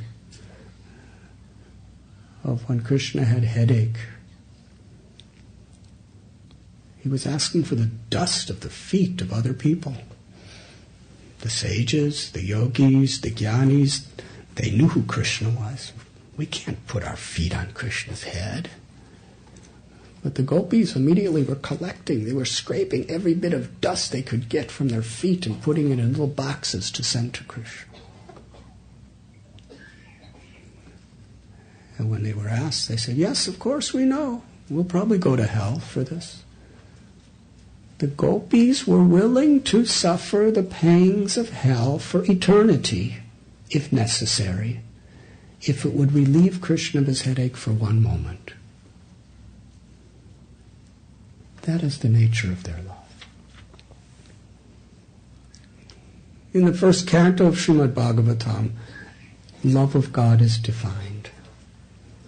of when Krishna had a headache. He was asking for the dust of the feet of other people. The sages, the yogis, the jnanis, they knew who Krishna was. We can't put our feet on Krishna's head. But the gopis immediately were collecting. They were scraping every bit of dust they could get from their feet and putting it in little boxes to send to Krishna. And when they were asked, they said, yes, of course we know. We'll probably go to hell for this. The gopis were willing to suffer the pangs of hell for eternity, if necessary, if it would relieve Krishna of his headache for one moment. That is the nature of their love. In the first canto of Srimad Bhagavatam, love of God is defined.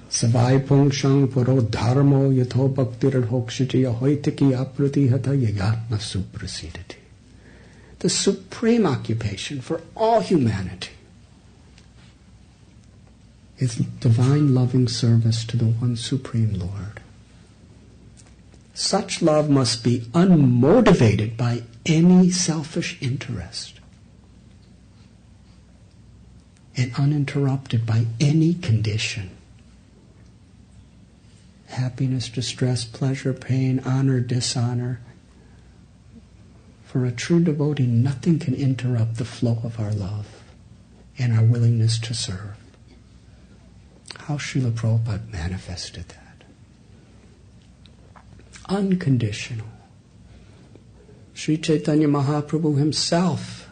Savai pungshang puro dharmo yatho bhaktir hokshiti ahoitiki apratihata yagatma suprasidati. The supreme occupation for all humanity is divine loving service to the one supreme Lord. Such love must be unmotivated by any selfish interest and uninterrupted by any condition. Happiness, distress, pleasure, pain, honor, dishonor. For a true devotee, nothing can interrupt the flow of our love and our willingness to serve. How Srila Prabhupada manifested that. Unconditional. Sri Chaitanya Mahaprabhu himself,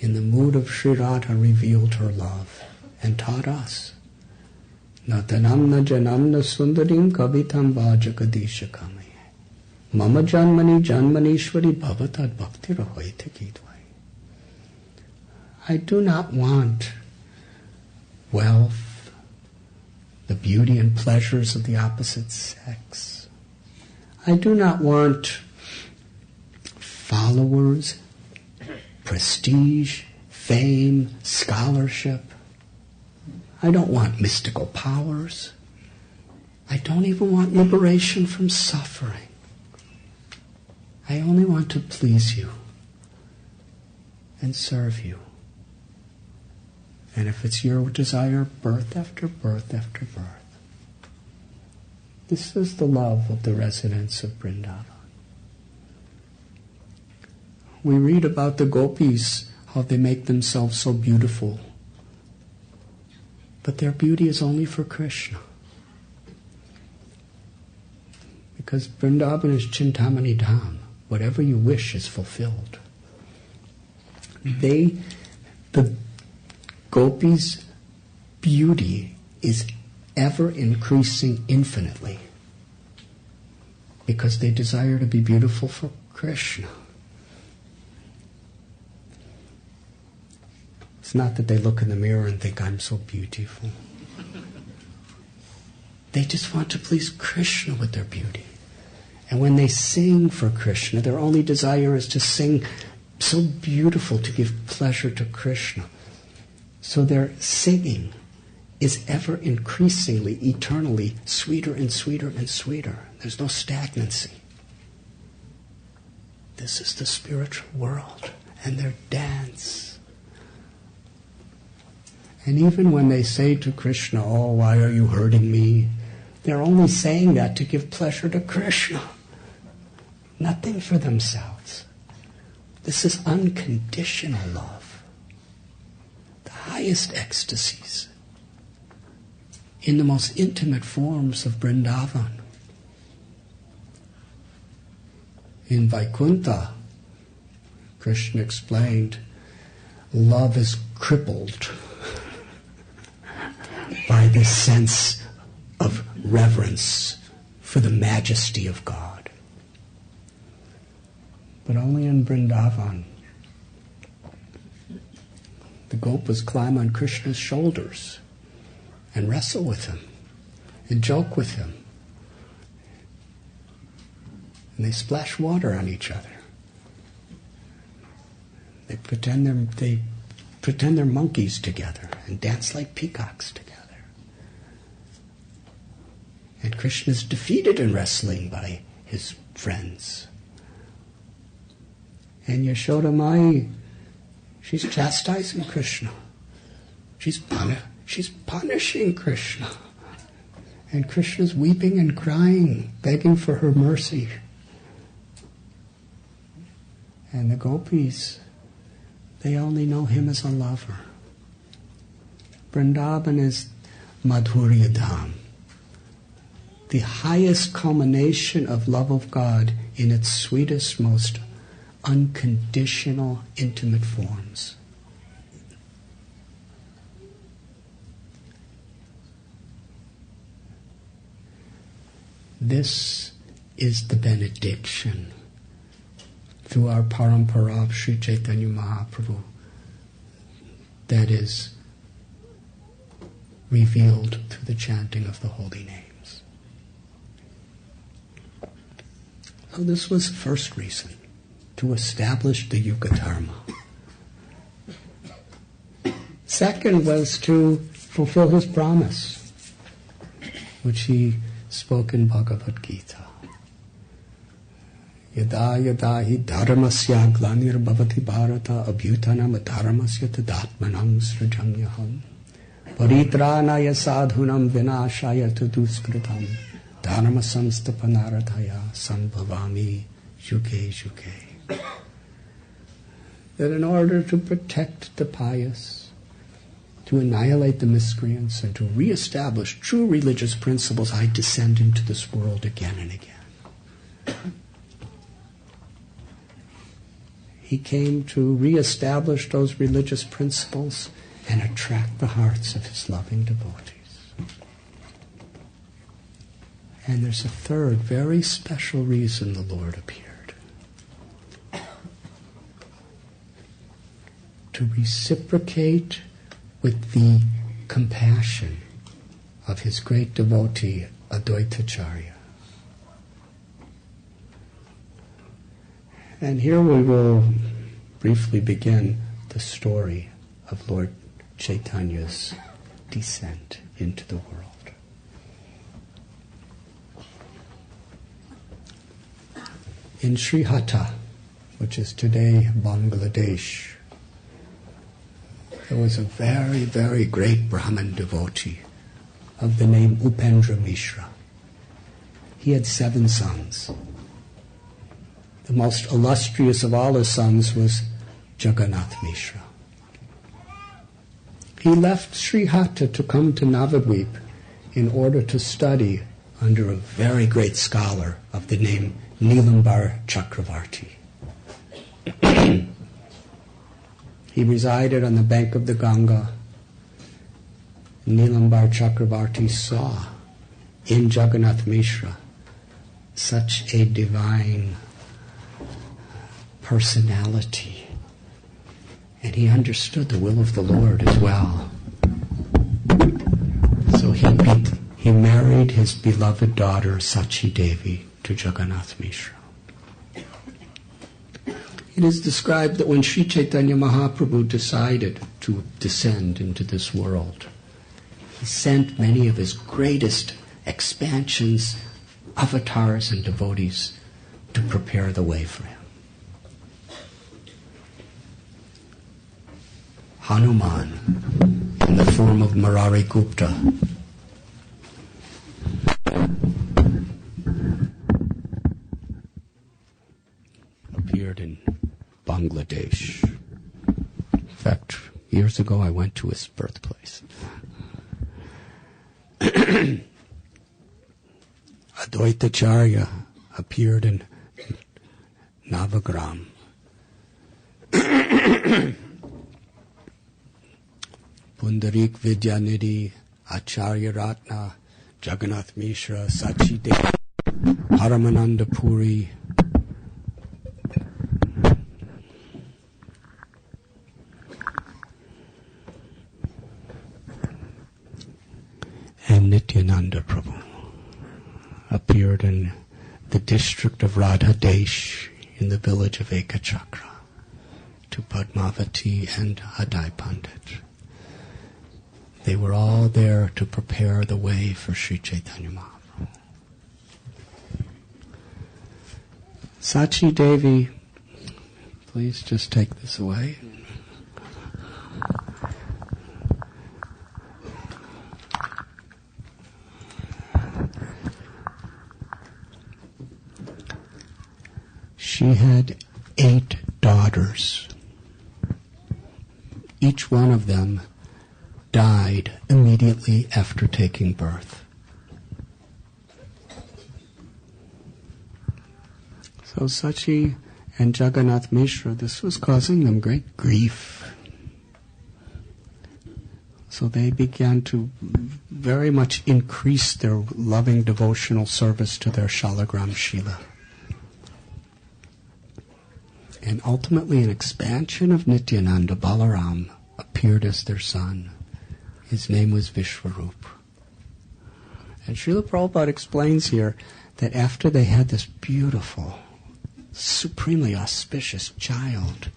in the mood of Sri Radha, revealed her love and taught us. Natanamna janamna sundarim kavitam vajakadisha kamaye. Mama janmani janmanishwari bhavatad bhakti rahoite kidvai. I do not want wealth, the beauty and pleasures of the opposite sex. I do not want followers, prestige, fame, scholarship. I don't want mystical powers. I don't even want liberation from suffering. I only want to please you and serve you. And if it's your desire, birth after birth after birth. This is the love of the residents of Vrindavan. We read about the gopis, how they make themselves so beautiful. But their beauty is only for Krishna. Because Vrindavan is Chintamani Dham. Whatever you wish is fulfilled. The gopis' beauty is ever increasing infinitely. Because they desire to be beautiful for Krishna. It's not that they look in the mirror and think, I'm so beautiful. They just want to please Krishna with their beauty. And when they sing for Krishna, their only desire is to sing so beautiful to give pleasure to Krishna. So their singing is ever increasingly, eternally, sweeter and sweeter and sweeter. There's no stagnancy. This is the spiritual world and their dance. And even when they say to Krishna, oh, why are you hurting me? They're only saying that to give pleasure to Krishna. Nothing for themselves. This is unconditional love. The highest ecstasies. In the most intimate forms of Vrindavan. In Vaikuntha, Krishna explained, love is crippled by this sense of reverence for the majesty of God. But only in Vrindavan. The gopas climb on Krishna's shoulders and wrestle with him and joke with him. And they splash water on each other. They pretend they're monkeys together and dance like peacocks together. And Krishna is defeated in wrestling by his friends. And Yashoda Mai, she's chastising Krishna. She's punishing Krishna. And Krishna's weeping and crying, begging for her mercy. And the gopis, they only know him as a lover. Vrindavan is Madhurya Dham, the highest culmination of love of God in its sweetest, most unconditional, intimate forms. This is the benediction through our parampara of Sri Chaitanya Mahaprabhu that is revealed through the chanting of the holy names. So this was the first reason, to establish the Yuga Dharma. Second was to fulfill his promise, which he spoke in Bhagavad Gita. Yada yada hi dharmasya glanir bhavati bharata abhyutanam dharmasya tadatmanam srajamyaham paritranaya sadhunam vinashaya taduskritam dharma samstapanaradhaya sambhavami yuge yuge. That in order to protect the pious, to annihilate the miscreants, and to reestablish true religious principles, I descend into this world again and again. He came to reestablish those religious principles and attract the hearts of his loving devotees. And there's a third, very special reason the Lord appeared. To reciprocate with the compassion of his great devotee, Advaitacharya. And here we will briefly begin the story of Lord Chaitanya's descent into the world. In Sri Hatta, which is today Bangladesh, there was a very, very great Brahmin devotee of the name Upendra Mishra. He had 7 sons. The most illustrious of all his sons was Jagannath Mishra. He left Sri Hatta to come to Navadvip in order to study under a very great scholar of the name Nilambar Chakravarti. He resided on the bank of the Ganga. Nilambar Chakravarti saw in Jagannath Mishra such a divine personality, and he understood the will of the Lord as well. So he married his beloved daughter Sachi Devi to Jagannath Mishra. It is described that when Sri Chaitanya Mahaprabhu decided to descend into this world, he sent many of his greatest expansions, avatars and devotees to prepare the way for him. Hanuman, in the form of Murari Gupta, appeared in Bangladesh. In fact, years ago I went to his birthplace. Advaitacharya appeared in Navagram. Pundarik Vidyanidhi, Acharya Ratna, Jagannath Mishra, Sachi Devi, Paramananda Puri, and Nityananda Prabhu appeared in the district of Radha Desh in the village of Ekachakra to Padmavati and Adai Pandit. They were all there to prepare the way for Sri Chaitanya Mahaprabhu. Sachi Devi, please just take this away. She had 8 daughters. Each one of them died immediately after taking birth. So Sachi and Jagannath Mishra, this was causing them great grief. So they began to very much increase their loving devotional service to their Shalagram Shila. And ultimately an expansion of Nityananda, Balaram, appeared as their son. His name was Vishwarup. And Srila Prabhupada explains here that after they had this beautiful, supremely auspicious child,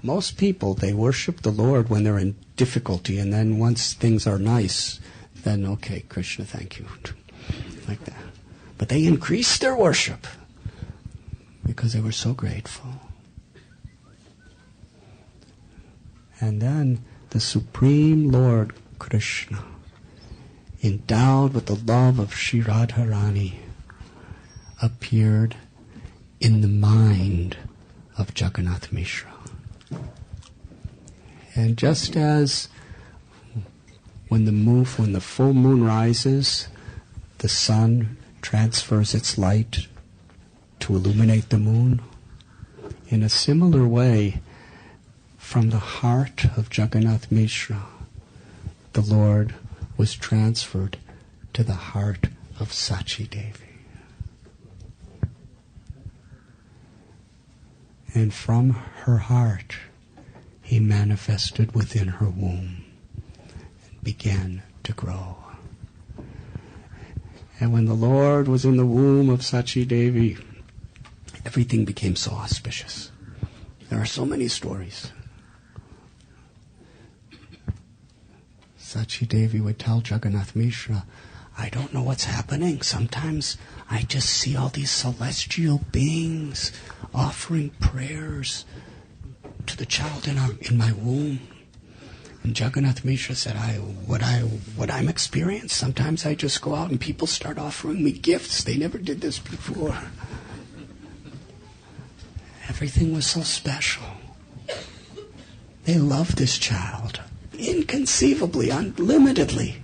most people, they worship the Lord when they're in difficulty, and then once things are nice, then, okay, Krishna, thank you. Like that. But they increased their worship because they were so grateful. And then the Supreme Lord Krishna, endowed with the love of Sri Radharani, appeared in the mind of Jagannath Mishra. And just as when the full moon rises, the sun transfers its light to illuminate the moon, in a similar way, from the heart of Jagannath Mishra, the Lord was transferred to the heart of Sachi Devi. And from her heart, he manifested within her womb and began to grow. And when the Lord was in the womb of Sachi Devi, everything became so auspicious. There are so many stories. Sachi Devi would tell Jagannath Mishra, I don't know what's happening. Sometimes I just see all these celestial beings offering prayers to the child in my womb. And Jagannath Mishra said, what I'm experiencing, sometimes I just go out and people start offering me gifts. They never did this before. Everything was so special. They loved this child. Inconceivably, unlimitedly,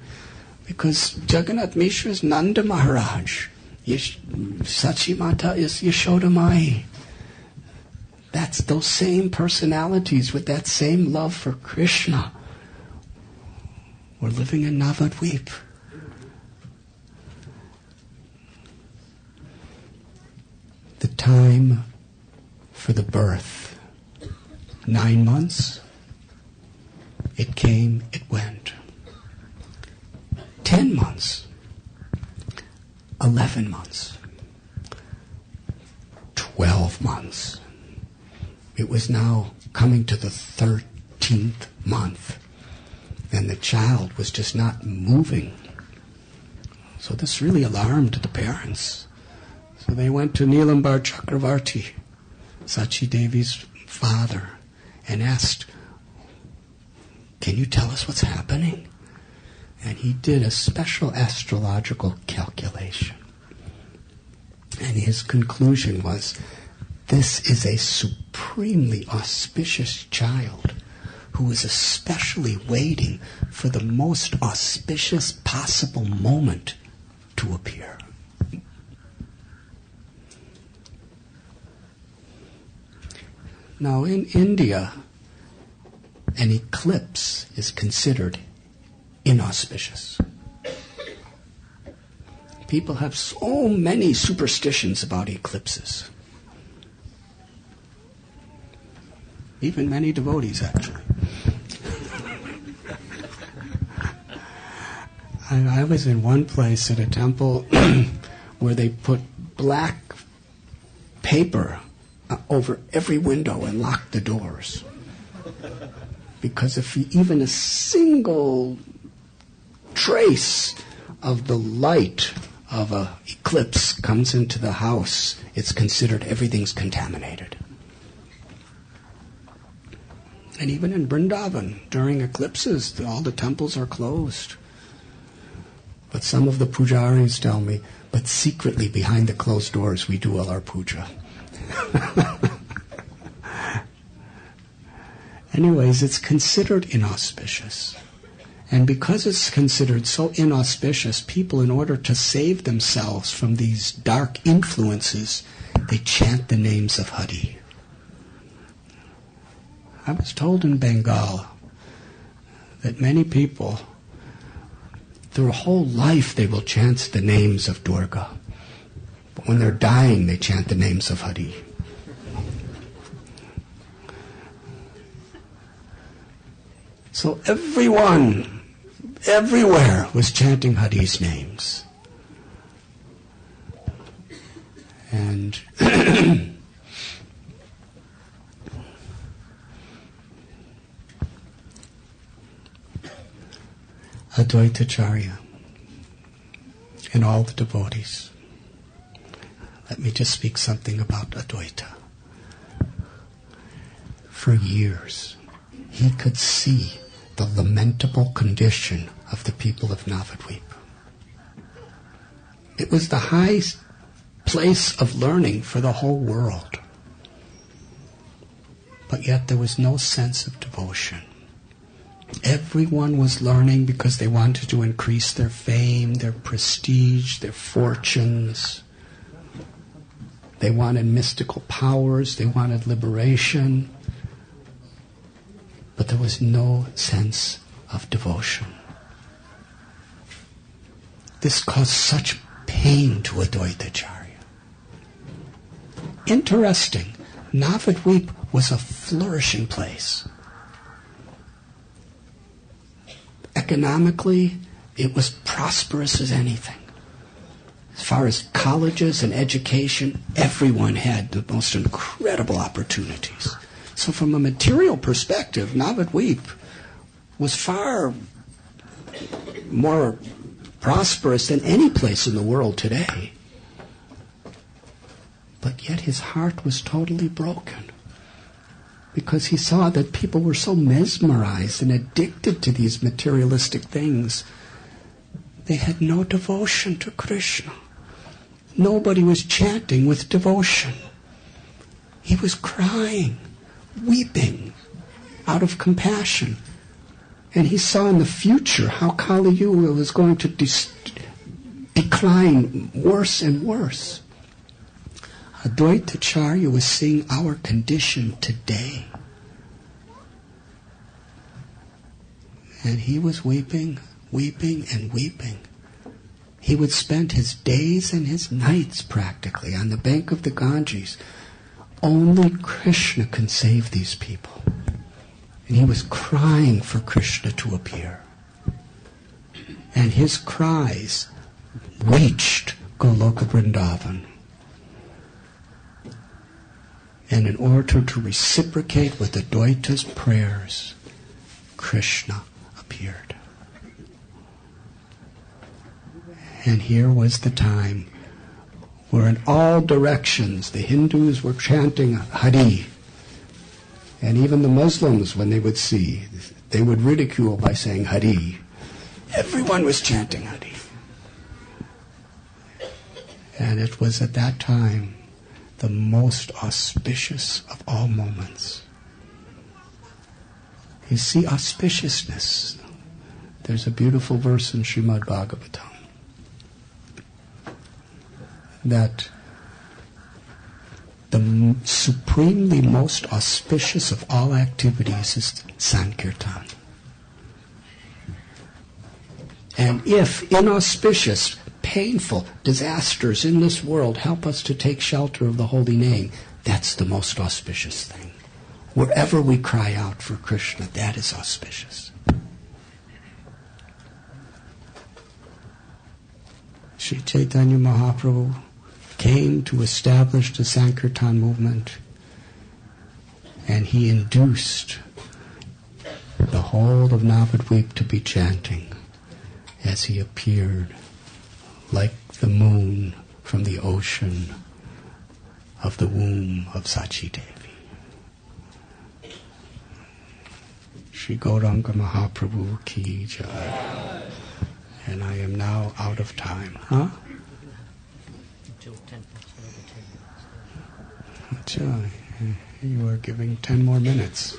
because Jagannath Mishra is Nanda Maharaj, Sachi Mata is Yashoda Mai. That's those same personalities with that same love for Krishna were living in Navadvip. The time for the birth, 9 months. It came, it went. 10 months. 11 months. 12 months. It was now coming to the 13th month. And the child was just not moving. So this really alarmed the parents. So they went to Nilambar Chakravarti, Sachi Devi's father, and asked, can you tell us what's happening? And he did a special astrological calculation. And his conclusion was, this is a supremely auspicious child who is especially waiting for the most auspicious possible moment to appear. Now in India, an eclipse is considered inauspicious. People have so many superstitions about eclipses. Even many devotees, actually. I was in one place at a temple where they put black paper over every window and locked the doors. Because if even a single trace of the light of an eclipse comes into the house, it's considered everything's contaminated. And even in Vrindavan, during eclipses, all the temples are closed. But some of the pujaris tell me, but secretly behind the closed doors we do all our puja. Anyways, it's considered inauspicious. And because it's considered so inauspicious, people, in order to save themselves from these dark influences, they chant the names of Hari. I was told in Bengal that many people, their whole life they will chant the names of Durga. But when they're dying, they chant the names of Hari. So everyone, everywhere, was chanting Hari's names. And Advaitacharya and all the devotees. Let me just speak something about Advaita. For years, he could see the lamentable condition of the people of Navadvip. It was the high place of learning for the whole world. But yet there was no sense of devotion. Everyone was learning because they wanted to increase their fame, their prestige, their fortunes. They wanted mystical powers, they wanted liberation. But there was no sense of devotion. This caused such pain to Advaitacharya. Interesting, Navadvip was a flourishing place. Economically, it was prosperous as anything. As far as colleges and education, everyone had the most incredible opportunities. So from a material perspective, Navadvip was far more prosperous than any place in the world today. But yet his heart was totally broken, because he saw that people were so mesmerized and addicted to these materialistic things. They had no devotion to Krishna. Nobody was chanting with devotion. He was crying, weeping, out of compassion. And he saw in the future how Kali Yuga was going to decline worse and worse. Advaitacharya was seeing our condition today. And he was weeping, weeping, and weeping. He would spend his days and his nights practically on the bank of the Ganges. Only Krishna can save these people. And he was crying for Krishna to appear. And his cries reached Goloka Vrindavan. And in order to reciprocate with Advaita's prayers, Krishna appeared. And here was the time where in all directions the Hindus were chanting Hari. And even the Muslims, when they would see, they would ridicule by saying Hari. Everyone was chanting Hari. And it was at that time the most auspicious of all moments. You see, auspiciousness. There's a beautiful verse in Srimad Bhagavatam that the supremely most auspicious of all activities is Sankirtan. And if inauspicious, painful disasters in this world help us to take shelter of the holy name, that's the most auspicious thing. Wherever we cry out for Krishna, that is auspicious. Sri Chaitanya Mahaprabhu came to establish the Sankirtan movement, and he induced the whole of Navadvip to be chanting as he appeared like the moon from the ocean of the womb of Sachi Devi. Shri Gauranga Mahaprabhu ki jai. And I am now out of time. Huh? Until 10 minutes. You are giving 10 more minutes.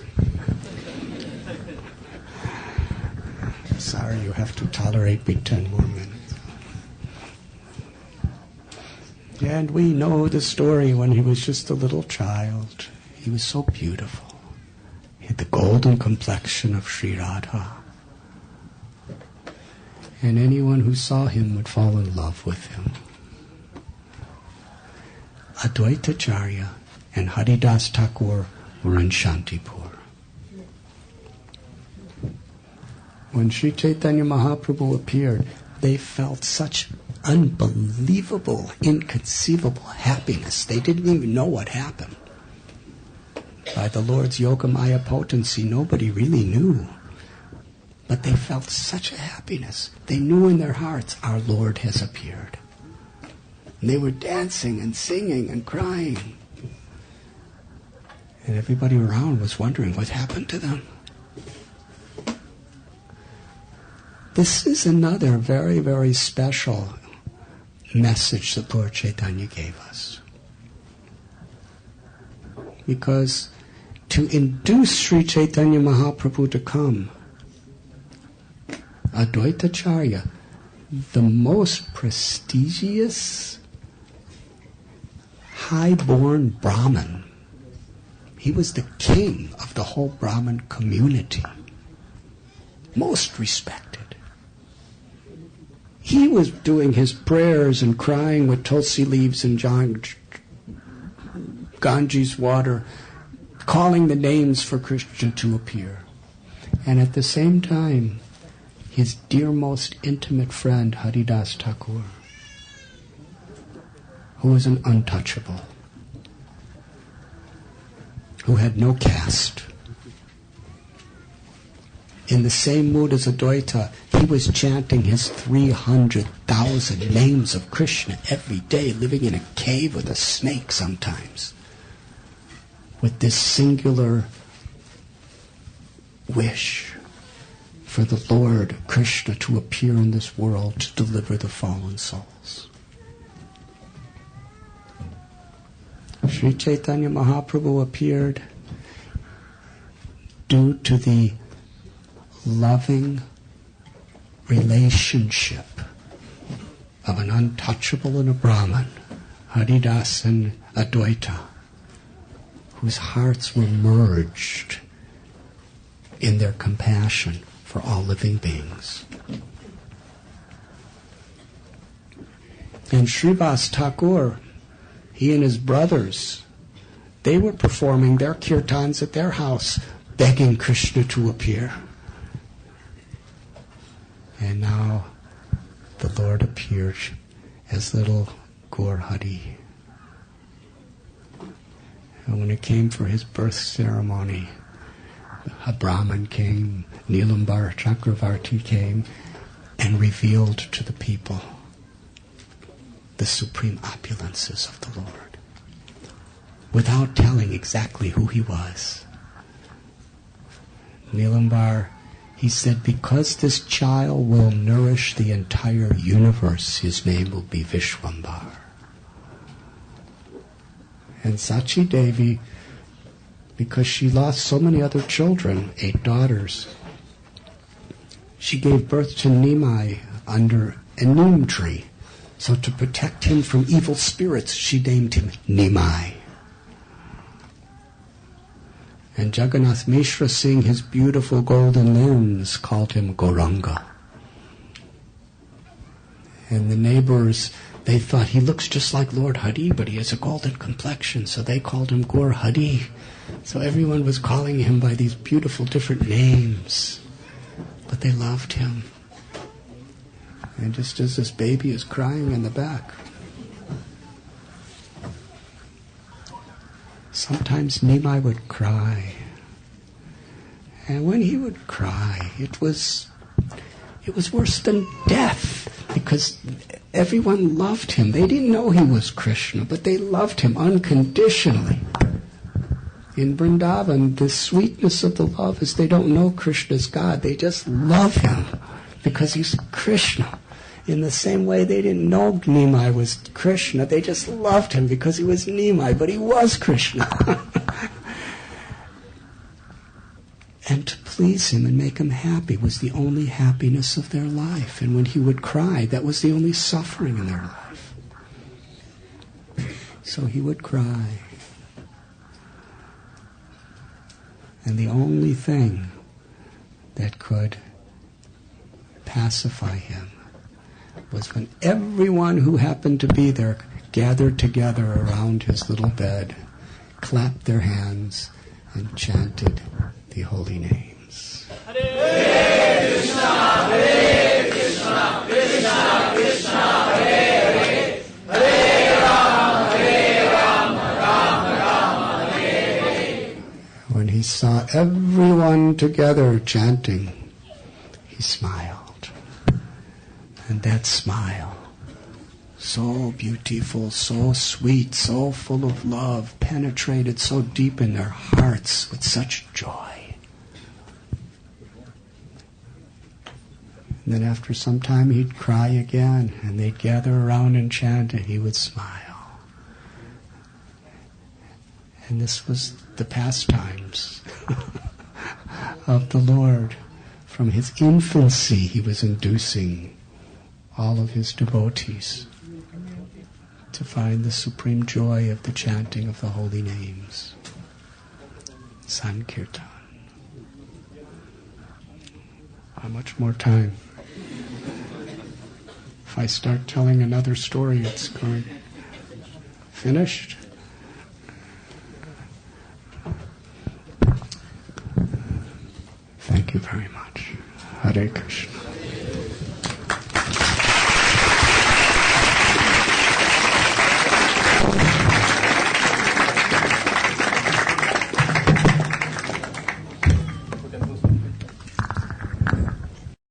Sorry, you have to tolerate me 10 more minutes. And we know the story when he was just a little child. He was so beautiful. He had the golden complexion of Sri Radha. And anyone who saw him would fall in love with him. Advaitacharya and Haridas Thakur were in Shantipur. When Sri Chaitanya Mahaprabhu appeared, they felt such unbelievable, inconceivable happiness. They didn't even know what happened. By the Lord's Yogamaya potency, nobody really knew. But they felt such a happiness. They knew in their hearts, our Lord has appeared. And they were dancing and singing and crying. And everybody around was wondering what happened to them. This is another very, very special message that Lord Chaitanya gave us. Because to induce Sri Chaitanya Mahaprabhu to come, Advaitacharya, the most prestigious, high-born Brahmin, he was the king of the whole Brahmin community, most respected. He was doing his prayers and crying with tulsi leaves and Ganges water, calling the names for Krishna to appear. And at the same time, his dear most intimate friend, Haridas Thakur, who was an untouchable, who had no caste. In the same mood as Advaita, he was chanting his 300,000 names of Krishna every day, living in a cave with a snake sometimes, with this singular wish for the Lord Krishna to appear in this world to deliver the fallen souls. Sri Chaitanya Mahaprabhu appeared due to the loving relationship of an untouchable and a Brahmin, Haridas and Advaita, whose hearts were merged in their compassion for all living beings. And Srivas Thakur, he and his brothers, they were performing their kirtans at their house, begging Krishna to appear. And now the Lord appeared as little Gaur Hari. And when it came for his birth ceremony, a Brahmin came, Nilambar Chakravarti came, and revealed to the people the supreme opulences of the Lord, without telling exactly who he was. Nilambar, he said, because this child will nourish the entire universe, his name will be Vishwambar. And Sachi Devi, because she lost so many other children, 8 daughters, she gave birth to Nimai under a neem tree. So to protect him from evil spirits, she named him Nimai. And Jagannath Mishra, seeing his beautiful golden limbs, called him Gauranga. And the neighbors, they thought he looks just like Lord Hari, but he has a golden complexion, so they called him Gaur Hari. So everyone was calling him by these beautiful different names, but they loved him. And just as this baby is crying in the back, sometimes Nimai would cry. And when he would cry, it was worse than death, because everyone loved him. They didn't know he was Krishna, but they loved him unconditionally. In Vrindavan, the sweetness of the love is they don't know Krishna's God. They just love him because he's Krishna. In the same way, they didn't know Nimai was Krishna. They just loved him because he was Nimai, but he was Krishna. And to please him and make him happy was the only happiness of their life. And when he would cry, that was the only suffering in their life. So he would cry. And the only thing that could pacify him was when everyone who happened to be there gathered together around his little bed, clapped their hands, and chanted the holy names. Hare Krishna, Hare Krishna, Krishna Krishna, Hare Hare, Hare Rama, Rama Rama, Hare Hare. When he saw everyone together chanting, he smiled. And that smile, so beautiful, so sweet, so full of love, penetrated so deep in their hearts with such joy. And then after some time he'd cry again, and they'd gather around and chant, and he would smile. And this was the pastimes of the Lord. From his infancy he was inducing all of his devotees to find the supreme joy of the chanting of the holy names. Sankirtan. How much more time? If I start telling another story, it's going finished. Thank you very much. Hare Krishna.